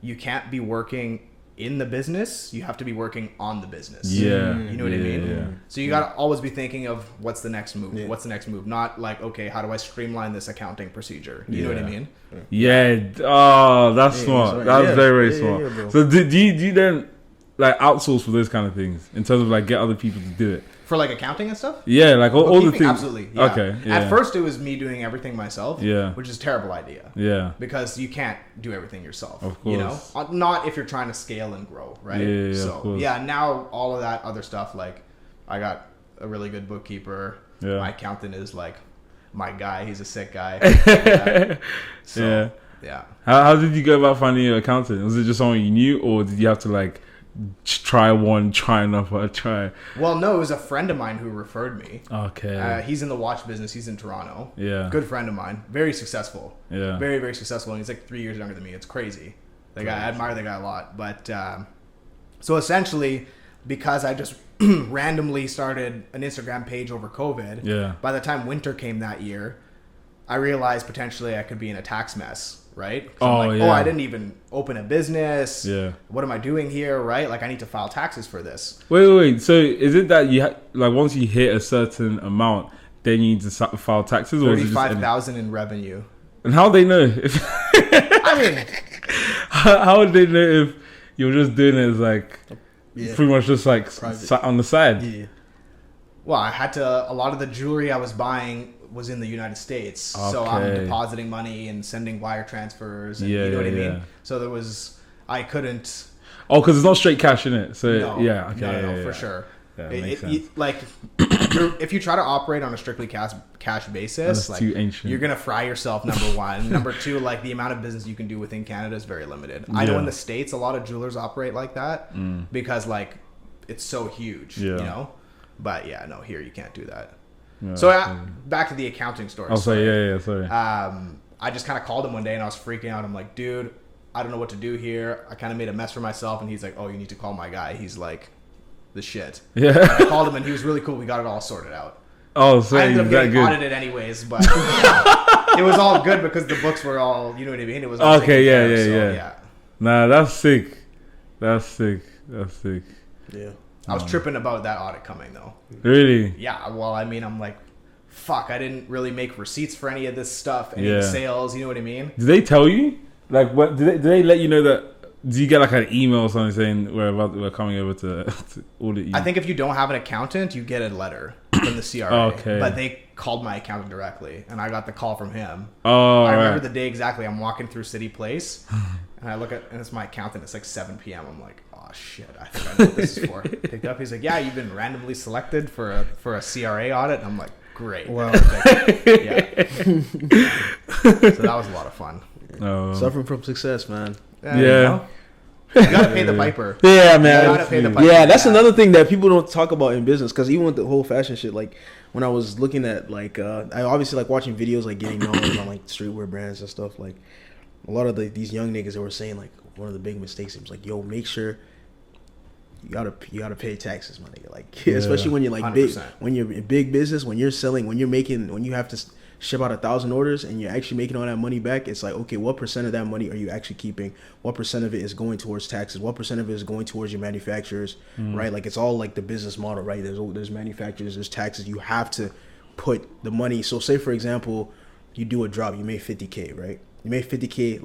You can't be working in the business. You have to be working on the business. Yeah. You know what I mean? Yeah. So you got to always be thinking of what's the next move? What's the next move? Not like, okay, how do I streamline this accounting procedure? You know what I mean? Yeah. Oh, that's smart. That's very, very smart. So do you then like outsource for those kind of things in terms of like get other people to do it? For like accounting and stuff? Yeah, like all the things. Absolutely. Yeah. Okay. Yeah. At first, it was me doing everything myself. Yeah. Which is a terrible idea. Yeah. Because you can't do everything yourself. Of course. You know, not if you're trying to scale and grow, right? Yeah. So of course. now all of that other stuff, like I got a really good bookkeeper. Yeah. My accountant is like my guy. He's a sick guy. Yeah. How did you go about finding your accountant? Was it just someone you knew, or did you have to like try another? Well, no, it was a friend of mine who referred me. Okay. He's in the watch business. He's in Toronto. Yeah. Good friend of mine. Very successful. Yeah. Very, very successful. And he's like 3 years younger than me. It's crazy. Like I admire the guy a lot. But so essentially, because I just randomly started an Instagram page over COVID. By the time winter came that year, I realized potentially I could be in a tax mess. Right? I didn't even open a business. Yeah. What am I doing here? Right? Like I need to file taxes for this. Wait. So is it that you like once you hit a certain amount, then you need to file taxes, or $35,000 in revenue? And how they know? I mean, how would they know if you're just doing it as like pretty much just like on the side? Yeah. Well, I had to. A lot of the jewelry I was buying was in the United States, so I'm depositing money and sending wire transfers, and you know what I mean. So I couldn't. Oh, because it's not straight cash in it. So no, for sure. Yeah, makes sense. Like if you try to operate on a strictly cash basis, like you're gonna fry yourself. Number one, number two, like the amount of business you can do within Canada is very limited. I know in the States a lot of jewelers operate like that because like it's so huge, you know. But here you can't do that. Yeah, so back to the accounting story. I'll say sorry. I just kind of called him one day and I was freaking out. I'm like, dude, I don't know what to do here. I kind of made a mess for myself. And he's like, oh, you need to call my guy. He's like the shit. Yeah. And I called him and he was really cool. We got it all sorted out. Oh, so I ended up getting audited anyways, but it was all good because the books were all, you know what I mean? It was all okay. Yeah. Nah, that's sick. Yeah. I was tripping about that audit coming though. Really? Yeah. Well, I mean, I'm like, fuck, I didn't really make receipts for any of this stuff, any sales. You know what I mean? Did they tell you? Like, what? Did they let you know that do you get like an email or something saying we're coming over to audit you? I think if you don't have an accountant, you get a letter from the CRA. Okay. But they called my accountant directly, and I got the call from him. Oh, I remember the day exactly. I'm walking through City Place, and I look at, and it's my accountant. It's like 7 p.m. I'm like, oh shit, I think I know what this is for. Picked up. He's like, yeah, you've been randomly selected for a CRA audit. And I'm like, great. Wow. Yeah. So that was a lot of fun. Suffering from success, man. Yeah. You know? You gotta pay the piper. Yeah, man. You gotta pay the piper. Yeah, that's another thing that people don't talk about in business. Because even with the whole fashion shit, like when I was looking at like, I obviously like watching videos, like getting knowledge on like streetwear brands and stuff. Like a lot of these young niggas that were saying like one of the big mistakes. It was like, yo, make sure you gotta pay taxes, my nigga. Like especially when you're like 100%. Big, when you're in big business, when you're selling, when you have to ship out 1,000 orders and you're actually making all that money back. It's like, okay, what percent of that money are you actually keeping? What percent of it is going towards taxes? What percent of it is going towards your manufacturers? Right? Like it's all like the business model, right? There's manufacturers, there's taxes. You have to put the money. So say for example, you do a drop, you made 50K, right? You made 50K,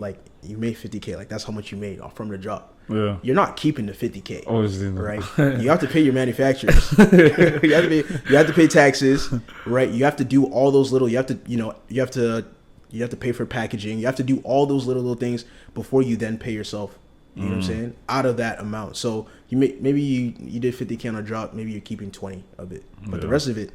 like that's how much you made from the drop. Yeah. You're not keeping the 50K. Obviously, right? You have to pay your manufacturers. you have to pay taxes, right? You have to do all those little. You have to pay for packaging. You have to do all those little things before you then pay yourself. You know what I'm saying? Out of that amount. So maybe you did 50K on a drop. Maybe you're keeping 20 of it, but the rest of it,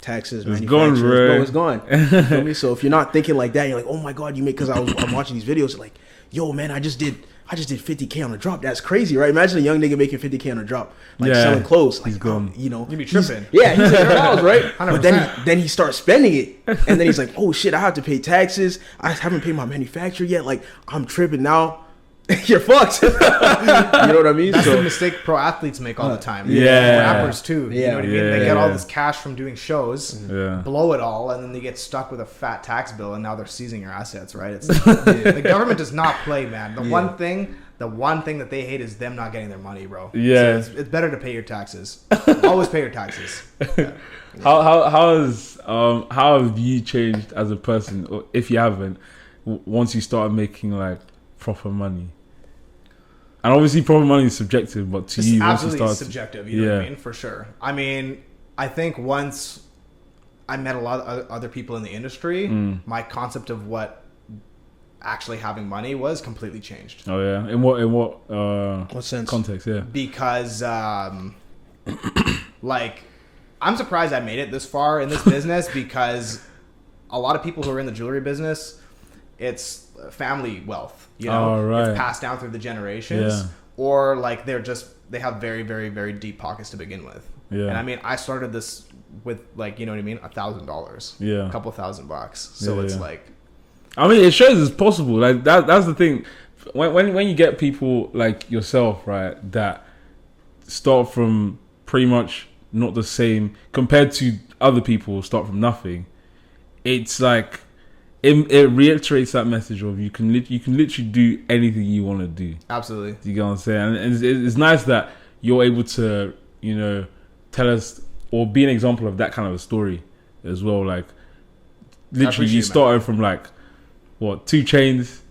taxes, it's manufacturers, gone, it's gone. You feel me? So if you're not thinking like that, you're like, oh my god, you make. Because I'm watching these videos, like, yo man, I just did 50K on a drop. That's crazy, right? Imagine a young nigga making 50K on a drop, like selling clothes. Like, he's gone. You'd be tripping. He's like, right? 100%. But then he starts spending it, and then he's like, oh shit, I have to pay taxes. I haven't paid my manufacturer yet. Like, I'm tripping now. You're fucked. You know what I mean? That's the mistake pro athletes make all the time. Yeah. Rappers too. You know what I mean? They get all this cash from doing shows, blow it all, and then they get stuck with a fat tax bill, and now they're seizing your assets, right? It's the government does not play, man. The one thing that they hate is them not getting their money, bro. Yeah. So it's better to pay your taxes. Always pay your taxes. Yeah. How have you changed as a person, or if you haven't, once you started making like proper money? And obviously proper money is subjective, but to you, once you start, subjective, you know what I mean? For sure. I mean, I think once I met a lot of other people in the industry, my concept of what actually having money was completely changed. Oh yeah. In what sense? Context, yeah. Because like I'm surprised I made it this far in this business, because a lot of people who are in the jewelry business, it's family wealth. You know, it's passed down through the generations, or like they have very, very, very deep pockets to begin with. Yeah. And I mean, I started this with like, you know what I mean, $1,000. Yeah. A couple $1,000. So it's like, I mean, it shows it's possible. Like that's the thing. When you get people like yourself, right, that start from pretty much not the same compared to other people who start from nothing, it's like, it reiterates that message of you can literally do anything you want to do. Absolutely. You get what I'm saying? And it's nice that you're able to, you know, tell us or be an example of that kind of a story as well. Like, literally, you started from like, what, 2 chains,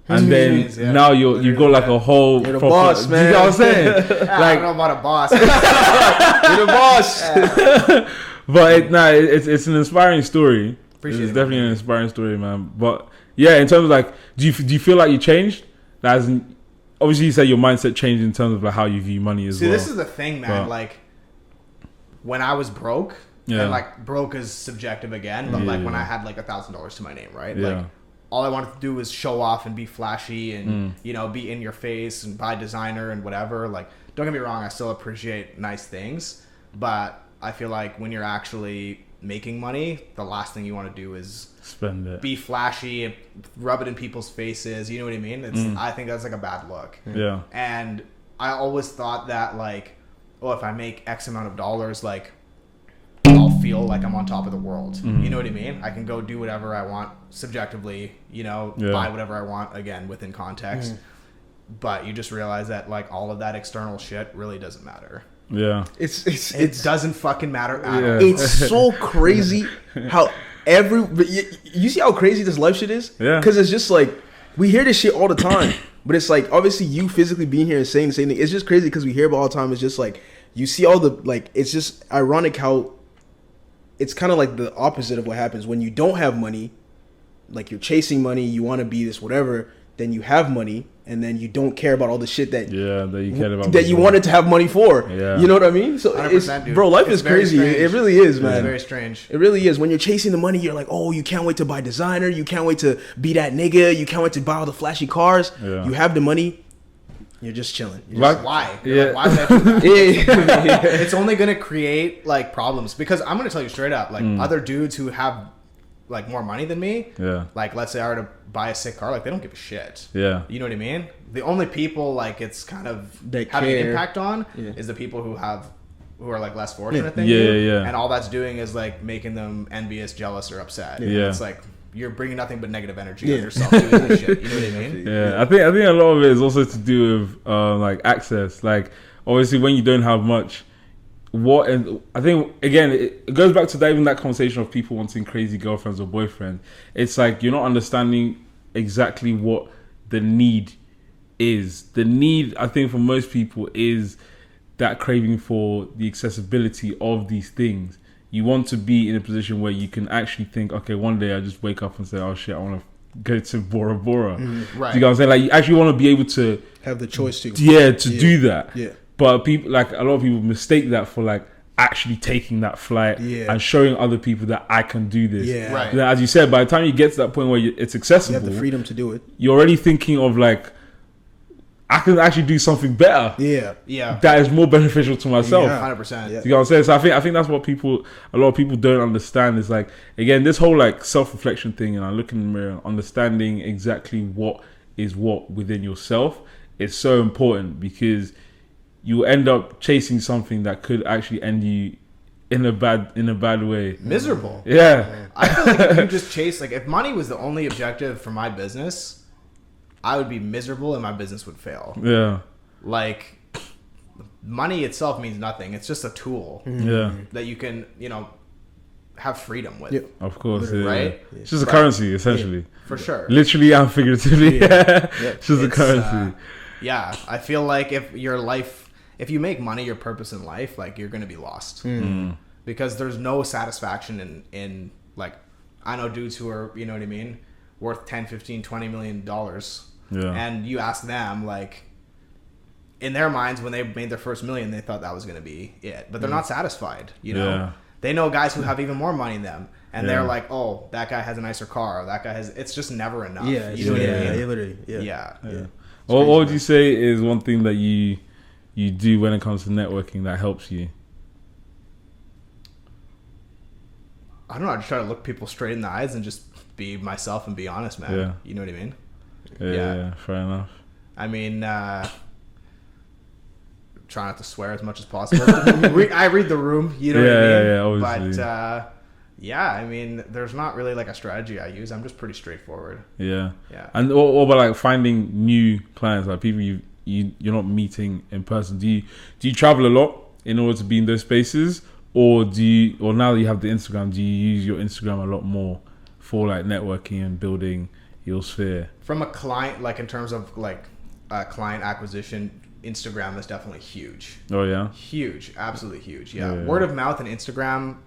and then now you've got like a whole. You're the boss, man. You know what I'm saying? Like, I don't know about a boss. You're the boss. But it's an inspiring story. It's definitely an inspiring story, man. But yeah, in terms of like, do you feel like you changed? As in, obviously, you said your mindset changed in terms of like how you view money as well. See, this is the thing, man. But, like, when I was broke, and like broke is subjective again, but like when I had like $1,000 to my name, right? Like, all I wanted to do was show off and be flashy and you know, be in your face and buy designer and whatever. Like, don't get me wrong, I still appreciate nice things, but I feel like when you're actually making money, the last thing you want to do is spend it, be flashy and rub it in people's faces. You know what I mean? I think that's like a bad look. Yeah. And I always thought that like, oh, if I make X amount of dollars, like I'll feel like I'm on top of the world. You know what I mean? I can go do whatever I want subjectively, you know, buy whatever I want, again, within context. But you just realize that like all of that external shit really doesn't matter. Yeah, it doesn't fucking matter at all. It's so crazy how you see how crazy this life shit is. Yeah, because it's just like we hear this shit all the time. But it's like, obviously, you physically being here and saying the same thing. It's just crazy because we hear about all the time. It's just like, you see all the, like, it's just ironic how it's kind of like the opposite of what happens when you don't have money. Like, you're chasing money, you want to be this, whatever. Then you have money, and then you don't care about all the shit that you cared about that you wanted to have money for. Yeah. You know what I mean? So it's, bro, life is crazy. It really is, man. It's very strange. It really is. When you're chasing the money, you're like, oh, you can't wait to buy designer. You can't wait to be that nigga. You can't wait to buy all the flashy cars. Yeah. You have the money. You're just chilling. Why? Like, why would I do that? It's only gonna create like problems because I'm gonna tell you straight up, like other dudes who have like more money than me, like let's say I were to buy a sick car, like they don't give a shit. Yeah, you know what I mean? The only people like it's kind of having an impact on is the people who are like less fortunate than you. And all that's doing is like making them envious, jealous, or upset. It's like you're bringing nothing but negative energy on yourself doing this shit. You know what I mean? I think a lot of it is also to do with like access. Like obviously when you don't have much, and I think again it goes back to even that conversation of people wanting crazy girlfriends or boyfriends. It's like you're not understanding exactly what the need is. The need, I think, for most people is that craving for the accessibility of these things. You want to be in a position where you can actually think, okay, one day I just wake up and say, oh shit, I want to go to Bora Bora. Right. Do you know what I'm saying? Like you actually want to be able to have the choice to do that. Yeah. But people, like a lot of people mistake that for like actually taking that flight and showing other people that I can do this. Yeah. Right. Then, as you said, by the time you get to that point where it's accessible, you have the freedom to do it. You're already thinking of like, I can actually do something better. Yeah. That is more beneficial to myself. 100%. You know what I'm saying? So I think that's what a lot of people don't understand is like, again, this whole like self-reflection thing and I look in the mirror, understanding exactly what is what within yourself is so important because you end up chasing something that could actually end you in a bad way. Miserable. Yeah. I feel like if you just chase, like if money was the only objective for my business, I would be miserable and my business would fail. Yeah. Like money itself means nothing. It's just a tool. Yeah. That you can, have freedom with. Of course. Right? Yeah. It's just a currency, essentially. For sure. Literally and figuratively. It's just a currency. I feel like if you make money your purpose in life, like you're going to be lost. Because there's no satisfaction in like, I know dudes who are, you know what I mean, worth 10, 15, 20 million dollars. Yeah. And you ask them, like, in their minds, when they made their first million, they thought that was going to be it. But they're not satisfied, you know? Yeah. They know guys who have even more money than them. And they're like, oh, that guy has a nicer car. Or that guy has... It's just never enough. Yeah. You know what I mean? Literally. Yeah. What would you say is one thing that you do when it comes to networking that helps you? I don't know. I just try to look people straight in the eyes and just be myself and be honest, man. Yeah. You know what I mean? Yeah, fair enough. I mean, try not to swear as much as possible. I read the room, you know what I mean? Yeah, obviously. But, I mean, there's not really like a strategy I use. I'm just pretty straightforward. Yeah. And what about like finding new clients, like people you're not meeting in person? Do you travel a lot in order to be in those spaces? Or now that you have the Instagram, do you use your Instagram a lot more for like networking and building your sphere? From a client, like in terms of like client acquisition, Instagram is definitely huge. Oh yeah? Huge. Absolutely huge. Yeah. Word of mouth and Instagram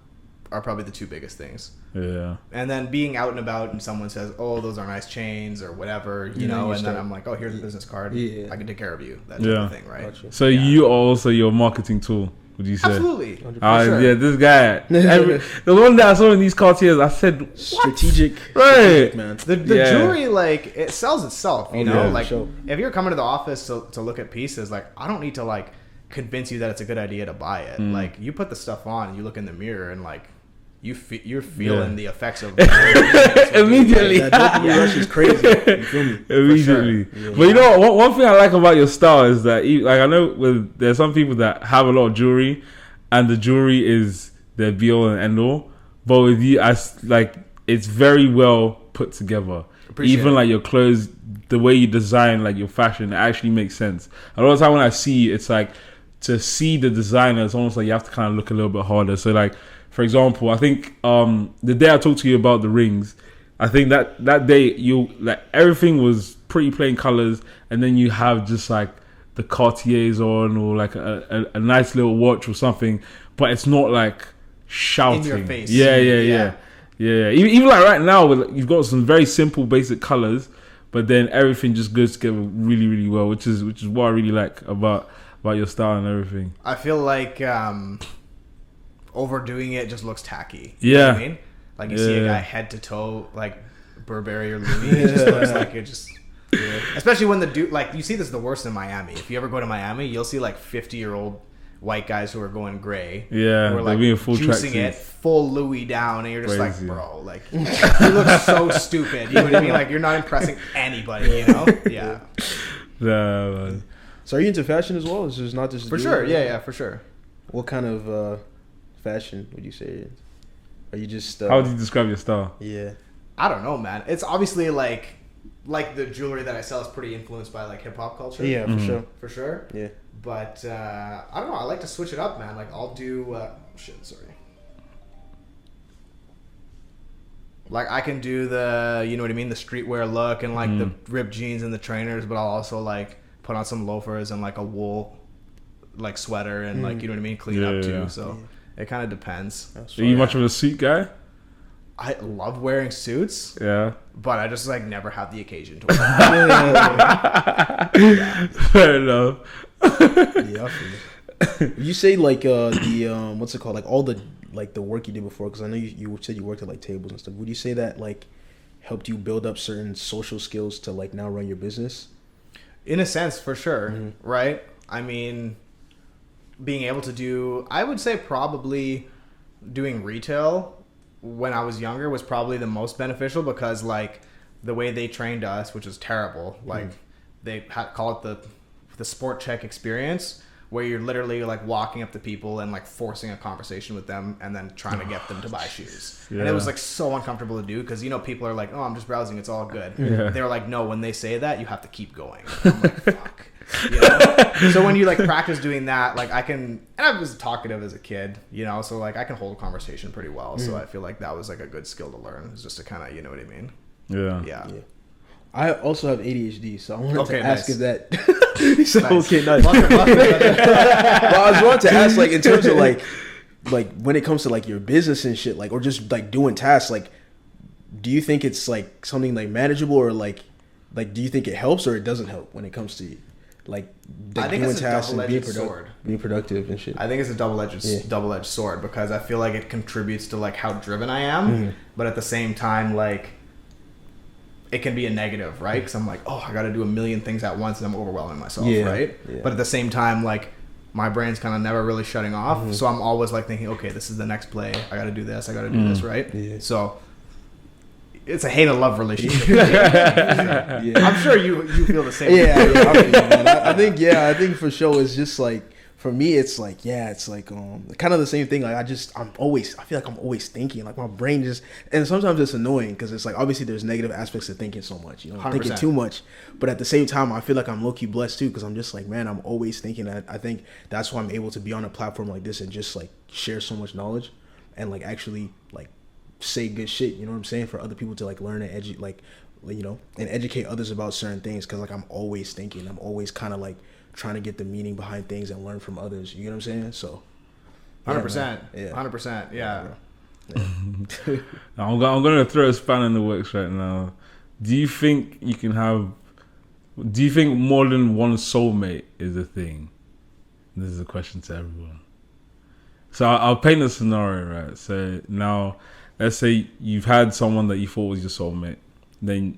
are probably the two biggest things. Yeah. And then being out and about and someone says, oh, those are nice chains or whatever, you know, and then I'm like, oh, here's a business card. I can take care of you. That type of thing, right? Gotcha. So you are also your marketing tool. Would you say? Absolutely. Sure. Yeah, this guy. The one that I saw in these Cartiers, I said, what? Strategic, man. The jewelry, like, it sells itself, you know? If you're coming to the office to look at pieces, like, I don't need to, like, convince you that it's a good idea to buy it. Like, you put the stuff on and you look in the mirror and, like, you're feeling the effects of immediately. That dopamine rush is crazy. You feel me? Immediately. Sure. But you know what? One thing I like about your style is that, like, I know there's some people that have a lot of jewelry, and the jewelry is their be all and end all. But with you, it's very well put together. Even like your clothes, the way you design, like your fashion, it actually makes sense. A lot of the time when I see you, it's like to see the designer, it's almost like you have to kind of look a little bit harder. So like, for example, I think the day I talked to you about the rings, I think that day everything was pretty plain colors, and then you have just like the Cartiers on, or like a nice little watch or something, but it's not like shouting in your face. Yeah. Even like right now, you've got some very simple basic colors, but then everything just goes together really, really well, which is what I really like about your style and everything. I feel like overdoing it just looks tacky. Yeah. You know what I mean? Like you see a guy head to toe like Burberry or Louis, it just looks like it just... Yeah. Especially when the dude, like, you see this the worst in Miami. If you ever go to Miami, you'll see like 50-year-old white guys who are going gray. Yeah, who are like being full juicing tracksuits. it, full Louis down, and you're just Crazy. like, bro, like, you look so stupid. You know what I mean? Like, you're not impressing anybody, you know? Yeah. Nah, man. So are you into fashion as well? Is it not just For sure. Yeah, for sure. What kind of fashion would you say it is? Are you just... How would you describe your style? Yeah. I don't know, man. It's obviously like the jewelry that I sell is pretty influenced by like hip hop culture. Yeah, for sure. For sure. Yeah. But I don't know. I like to switch it up, man. Like I'll do Like I can do the, you know what I mean, the streetwear look and like the ripped jeans and the trainers, but I'll also like put on some loafers and like a wool like sweater and like, you know what I mean, clean up too. So it kind of depends. Are you much of a suit guy? I love wearing suits. Yeah. But I just like never have the occasion to wear them. Fair enough. Yeah, I feel it. You say like the what's it called? Like all the like the work you did before, because I know you said you worked at like tables and stuff. Would you say that like helped you build up certain social skills to like now run your business? In a sense, for sure, right? I mean, being able to do, I would say probably doing retail when I was younger was probably the most beneficial, because like the way they trained us, which was terrible, like they call it the sport check experience, where you're literally like walking up to people and like forcing a conversation with them and then trying to get them to buy shoes. And it was like so uncomfortable to do, because, you know, people are like, oh, I'm just browsing, it's all good. They're like, no, when they say that, you have to keep going. I'm like, fuck. You know? So when you like practice doing that, like I can, and I was talkative as a kid, you know, so like I can hold a conversation pretty well. So I feel like that was like a good skill to learn, is just to kind of, you know what I mean? Yeah. I also have ADHD, so I wanted to ask nice. if that. So, Nice. okay, nice. Well, I was wanting to ask, like, in terms of like when it comes to like your business and shit, like, or just like doing tasks, like, do you think it's like something like manageable, or like do you think it helps or it doesn't help when it comes to like I think doing it's a tasks and double-edged sword. being productive and shit? I think it's a double-edged sword, because I feel like it contributes to like how driven I am, but at the same time, like, it can be a negative, right? Because I'm like, oh, I got to do a million things at once, and I'm overwhelming myself, right? Yeah. But at the same time, like, my brain's kind of never really shutting off, so I'm always like thinking, okay, this is the next play. I got to do this. I got to do this, right? Yeah. So it's a hate and love relationship. I'm sure you feel the same. I think for sure it's just like, for me, it's like, kind of the same thing. Like, I feel like I'm always thinking, like my brain just, and sometimes it's annoying, because it's like, obviously there's negative aspects to thinking so much, you know, 100%. Thinking too much. But at the same time, I feel like I'm low-key blessed too, because I'm just like, man, I'm always thinking. That I think that's why I'm able to be on a platform like this and just like share so much knowledge and like actually like say good shit, you know what I'm saying, for other people to like learn and educate others about certain things, because like I'm always thinking, I'm always kind of like trying to get the meaning behind things and learn from others, you know what I'm saying? So 100%. 100%. Yeah. I'm gonna throw a spanner in the works right now. Do you think more than one soulmate is a thing? This is a question to everyone. So I'll paint a scenario, right? So now, let's say you've had someone that you thought was your soulmate, then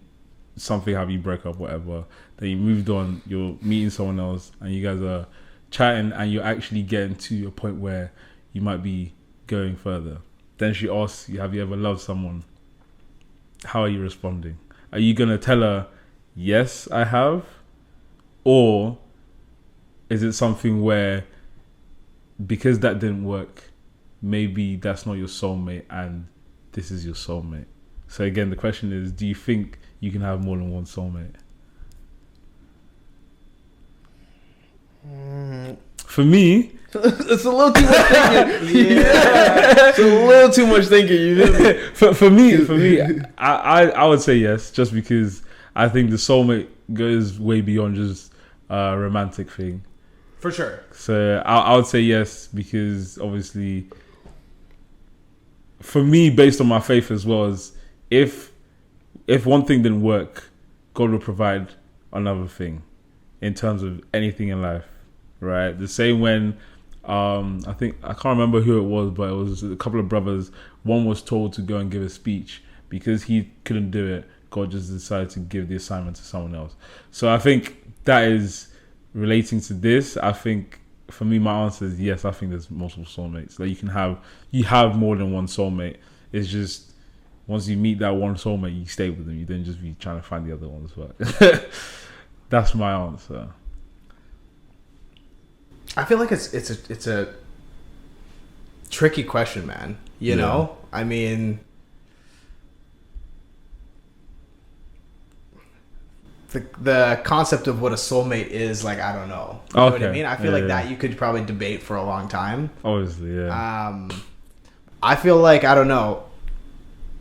something have you break up, whatever, then you moved on, you're meeting someone else, and you guys are chatting, and you're actually getting to a point where you might be going further. Then she asks you, have you ever loved someone? How are you responding? Are you gonna tell her, yes, I have? Or is it something where, because that didn't work, maybe that's not your soulmate and this is your soulmate? So again, the question is, do you think you can have more than one soulmate? For me, it's a little too much thinking. It's a little too much thinking. You feel me? for me, I would say yes, just because I think the soulmate goes way beyond just a romantic thing. For sure. So I would say yes, because obviously, for me, based on my faith as well, is if one thing didn't work, God will provide another thing in terms of anything in life, right? The same when I think, I can't remember who it was, but it was a couple of brothers. One was told to go and give a speech. Because he couldn't do it, God just decided to give the assignment to someone else. So I think that is relating to this. I think for me, my answer is yes. I think there's multiple soulmates. Like you have more than one soulmate. It's just once you meet that one soulmate, you stay with them. You don't just be trying to find the other ones. But that's my answer. I feel like it's a tricky question, man. You know, I mean, the concept of what a soulmate is, like, I don't know. You know what I mean? I feel like that you could probably debate for a long time. Obviously, yeah. I feel like, I don't know,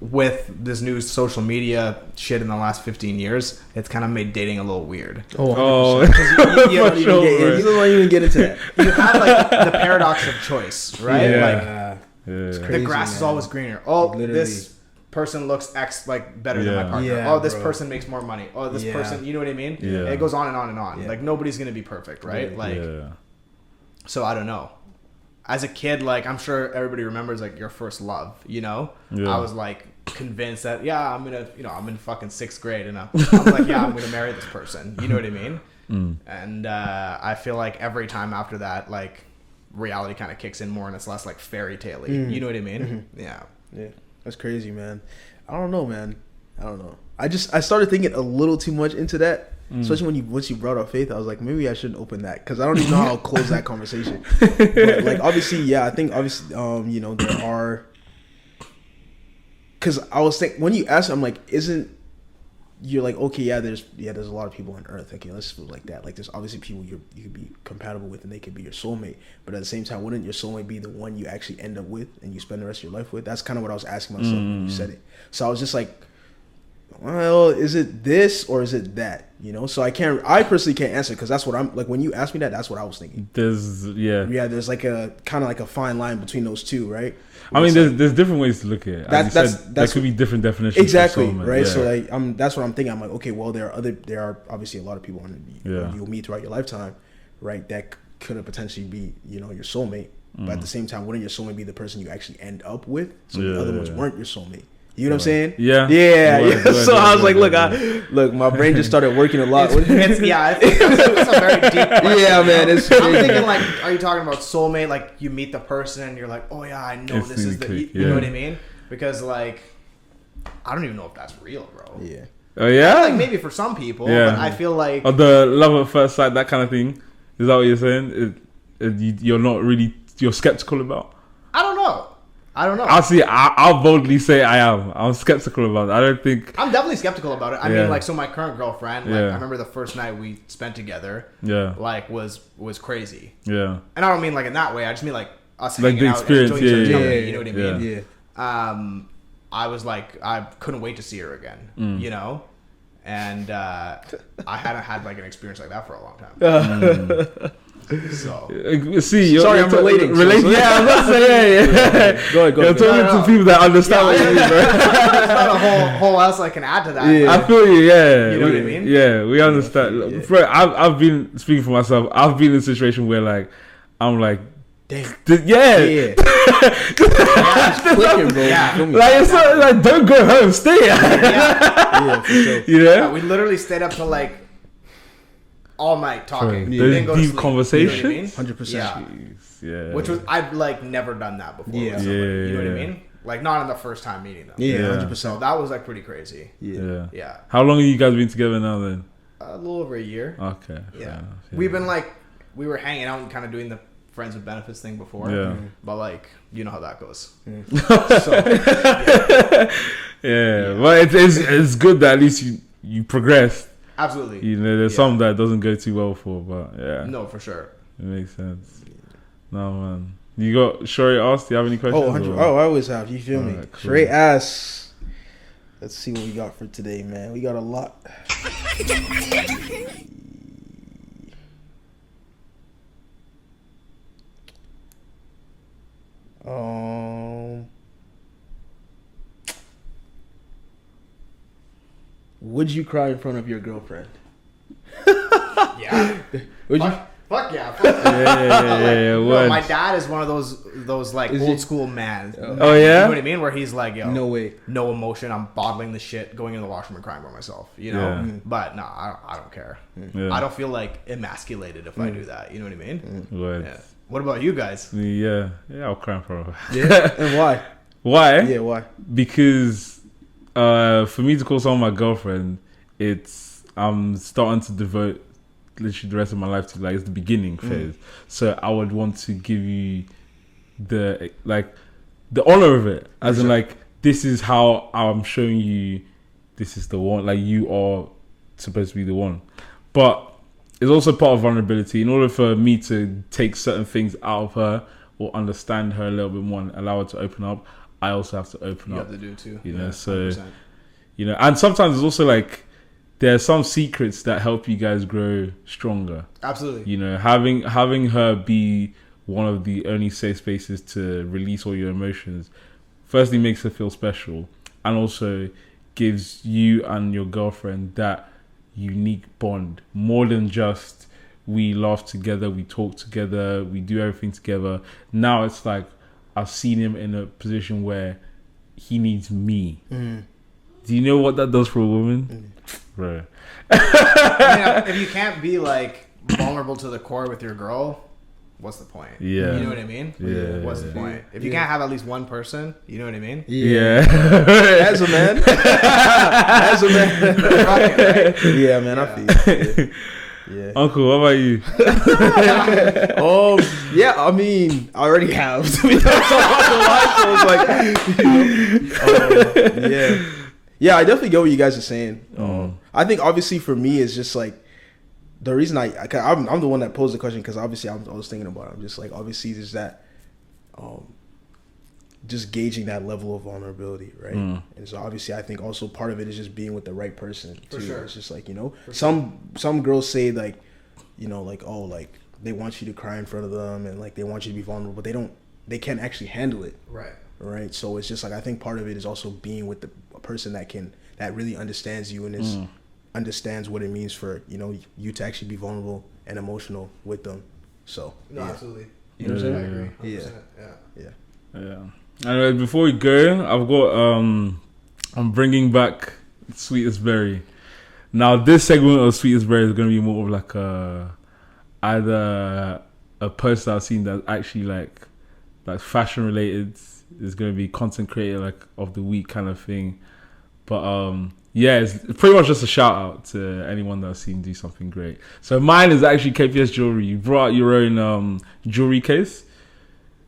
with this new social media shit in the last 15 years, it's kind of made dating a little weird. Oh, you don't even get into that. You have, like, the paradox of choice, right? Yeah. Like, crazy, the grass is always greener. Oh, literally. This person looks better than my partner. Yeah, oh, this person makes more money. Oh, this person, you know what I mean? Yeah. And it goes on and on and on. Yeah. Like, nobody's gonna be perfect, right? So I don't know. As a kid, like, I'm sure everybody remembers, like, your first love, you know? I was like convinced that I'm in fucking 6th grade and I'm like, I'm gonna marry this person, you know what I mean? And I feel like every time after that, like, reality kind of kicks in more and it's less like fairy tale-y, you know what I mean? Yeah. That's crazy, man. I don't know, man. I don't know. I started thinking a little too much into that, especially once you brought up faith. I was like, maybe I shouldn't open that because I don't even know how I'll close that conversation. But, like, obviously, I think obviously, there are. Because I was thinking when you asked, I'm like, you're like, okay, there's a lot of people on Earth. Okay, let's put it like that. Like, there's obviously people you could be compatible with, and they could be your soulmate. But at the same time, wouldn't your soulmate be the one you actually end up with and you spend the rest of your life with? That's kind of what I was asking myself when you said it. So I was just like, well, is it this or is it that? You know, so I personally can't answer because that's what I'm like. When you asked me that, that's what I was thinking. There's like a kind of like a fine line between those two, right? I mean, there's different ways to look at it. There could be different definitions. Exactly, right? Yeah. So like, that's what I'm thinking. I'm like, okay, well, there are obviously a lot of people you'll meet throughout your lifetime, right? That could potentially be, your soulmate. But at the same time, wouldn't your soulmate be the person you actually end up with? So the other ones weren't your soulmate. You know what I'm saying? Yeah. So I was like, look, my brain just started working a lot. I think that's a very deep question. Yeah, man. I'm thinking, like, are you talking about soulmate? Like, you meet the person and you're like, oh yeah, I know this is the, you know what I mean? Because, like, I don't even know if that's real, bro. Yeah. Oh yeah. Like, maybe for some people, but I feel like the love at first sight, that kind of thing. Is that what you're saying? You're skeptical about? I don't know. I'll boldly say I am. I'm skeptical about it. I don't think... I'm definitely skeptical about it. I mean, like, so my current girlfriend, like, I remember the first night we spent together, like, was crazy. Yeah. And I don't mean, like, in that way. I just mean, like, us hanging out and enjoying each other's company. You know what I mean? Yeah. I was like, I couldn't wait to see her again, you know? And I hadn't had, like, an experience like that for a long time. So sorry, I'm relating. Yeah, I'm not saying. Go ahead. You're talking to people that understand what you mean, bro. There's not a whole else I can add to that. Yeah. I feel you. Yeah, you know what I mean. Yeah, we understand. Yeah. Bro, I've been speaking for myself. I've been in a situation where, like, I'm like, damn, it's clicking, bro. Yeah. Like, it's like, don't go home, stay. Yeah, for sure. Yeah, we literally stayed up till like all night talking. Those deep conversations. You know 100%. Yeah. Which was, I've like never done that before. Yeah. You know what I mean? Like, not in the first time meeting them. Yeah, 100%. So that was like pretty crazy. Yeah. How long have you guys been together now then? A little over a year. Okay. Yeah. We've been like, we were hanging out and kind of doing the friends with benefits thing before. Yeah. But like, you know how that goes. But it's good that at least you progressed. Absolutely. You know, there's some that doesn't go too well for, but yeah. No, for sure. It makes sense. No, man. You got ShoreAsks? Do you have any questions? I always have. You feel me? Cool. ShoreAsks. Let's see what we got for today, man. We got a lot. Would you cry in front of your girlfriend? Yeah. Would you? Fuck yeah. Yeah. Bro, my dad is one of those like old school man. Oh yeah. You know what I mean? Where he's like, yo, No way. no emotion. I'm bottling the shit, going in the washroom and crying by myself. You know. Yeah. But no, I don't care. Yeah. I don't feel like emasculated if I do that. You know what I mean? Word. Yeah. What about you guys? Yeah, I'll cry for her. Yeah. And why? Why? Yeah, why? Because for me to call someone my girlfriend, I'm starting to devote literally the rest of my life to, like, it's the beginning phase. So I would want to give you the honor of it, as in, like, this is how I'm showing you this is the one, like, you are supposed to be the one. But it's also part of vulnerability. In order for me to take certain things out of her or understand her a little bit more and allow her to open up, I also have to open up. You have to do it too. You know, 100%. You know, and sometimes it's also like there are some secrets that help you guys grow stronger. Absolutely. You know, having her be one of the only safe spaces to release all your emotions, firstly makes her feel special, and also gives you and your girlfriend that unique bond, more than just we laugh together, we talk together, we do everything together. Now it's like I've seen him in a position where he needs me. Do you know what that does for a woman? Bro. I mean, if you can't be like vulnerable to the core with your girl, what's the point? Yeah. You know what I mean? Yeah. What's the point? If you can't have at least one person, you know what I mean? Yeah. As a man. As a man. Right? Yeah, man, I feel you. Yeah. Uncle, what about you? Yeah, I mean, I already have. To be honest, so it's like, yeah, I definitely get what you guys are saying. I think obviously for me, it's just like the reason I'm the one that posed the question, because obviously I was thinking about it. I'm just like, obviously there's that, just gauging that level of vulnerability, right? And so obviously I think also part of it is just being with the right person too. For sure. It's just like, you know, some girls say like, you know, like, oh, like they want you to cry in front of them and like they want you to be vulnerable, but they can't actually handle it. Right. So it's just like, I think part of it is also being with a person that really understands you and understands what it means for, you know, you to actually be vulnerable and emotional with them. So no, absolutely. You know what I'm saying? I agree. Yeah. Anyway, before we go, I've got I'm bringing back Sweetest Berry. Now, this segment of Sweetest Berry is going to be more of like either a post I've seen that's actually like fashion related. Is going to be content creator like of the week kind of thing. But yeah, it's pretty much just a shout out to anyone that I've seen do something great. So mine is actually KPS Jewellery. You brought out your own jewelry case.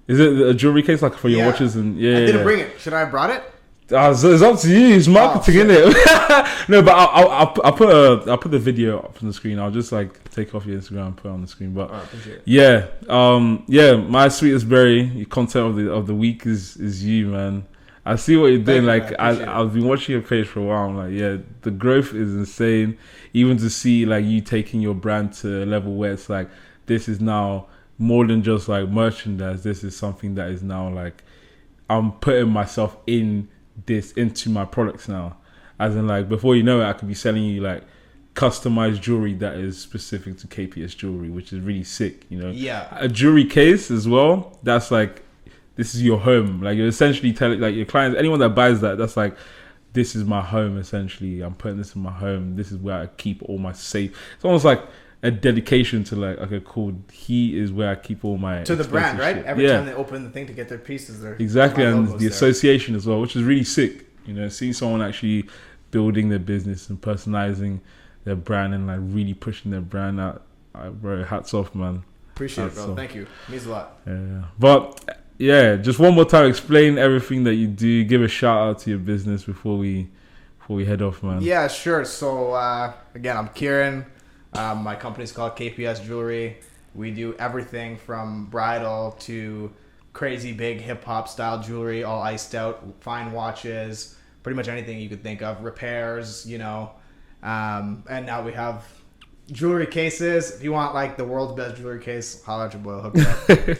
Is it a jewelry case like for your watches? And I didn't bring it. Should I have brought it? So it's up to you. It's marketing, innit? No, but I'll put the video up on the screen. I'll just like take off your Instagram and put it on the screen. But appreciate it. Yeah, my Sweetest Berry, your content of the week is you, man. I see what you're doing. Like I've been watching your page for a while. I'm like, yeah, the growth is insane. Even to see like you taking your brand to a level where it's like this is now more than just like merchandise. This is something that is now like I'm putting myself into my products now. As in like before you know it, I could be selling you like customized jewelry that is specific to KPS Jewellery, which is really sick, you know. Yeah. A jewelry case as well, that's like this is your home. Like you're essentially telling like your clients, anyone that buys that's like this is my home essentially. I'm putting this in my home. This is where I keep all my safe. It's almost like a dedication to like, okay, cool. He is where I keep all my to the brand, right? shit. Every time they open the thing to get their pieces, there exactly, and the association as well, which is really sick. You know, seeing someone actually building their business and personalizing their brand and like really pushing their brand out. Bro, hats off, man. Appreciate it, bro. Thank you. Means a lot. Yeah, but yeah, just one more time, explain everything that you do. Give a shout out to your business before we head off, man. Yeah, sure. So again, I'm Kiran. My company's called KPS Jewellery. We do everything from bridal to crazy big hip hop style jewelry, all iced out, fine watches, pretty much anything you could think of, repairs, you know. And now we have jewelry cases. If you want like the world's best jewelry case, holla at your boy, hook it up.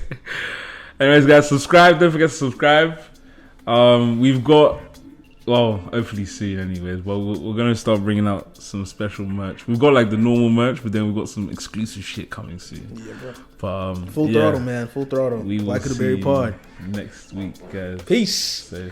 Anyways, guys, subscribe. Don't forget to subscribe. We've got, well, hopefully soon anyways, but we're going to start bringing out some special merch. We've got like the normal merch, but then we've got some exclusive shit coming soon. Yeah, bro. But, full throttle, man. Full throttle. We will BlackerTheBerry see pod. next week, guys. Peace. So.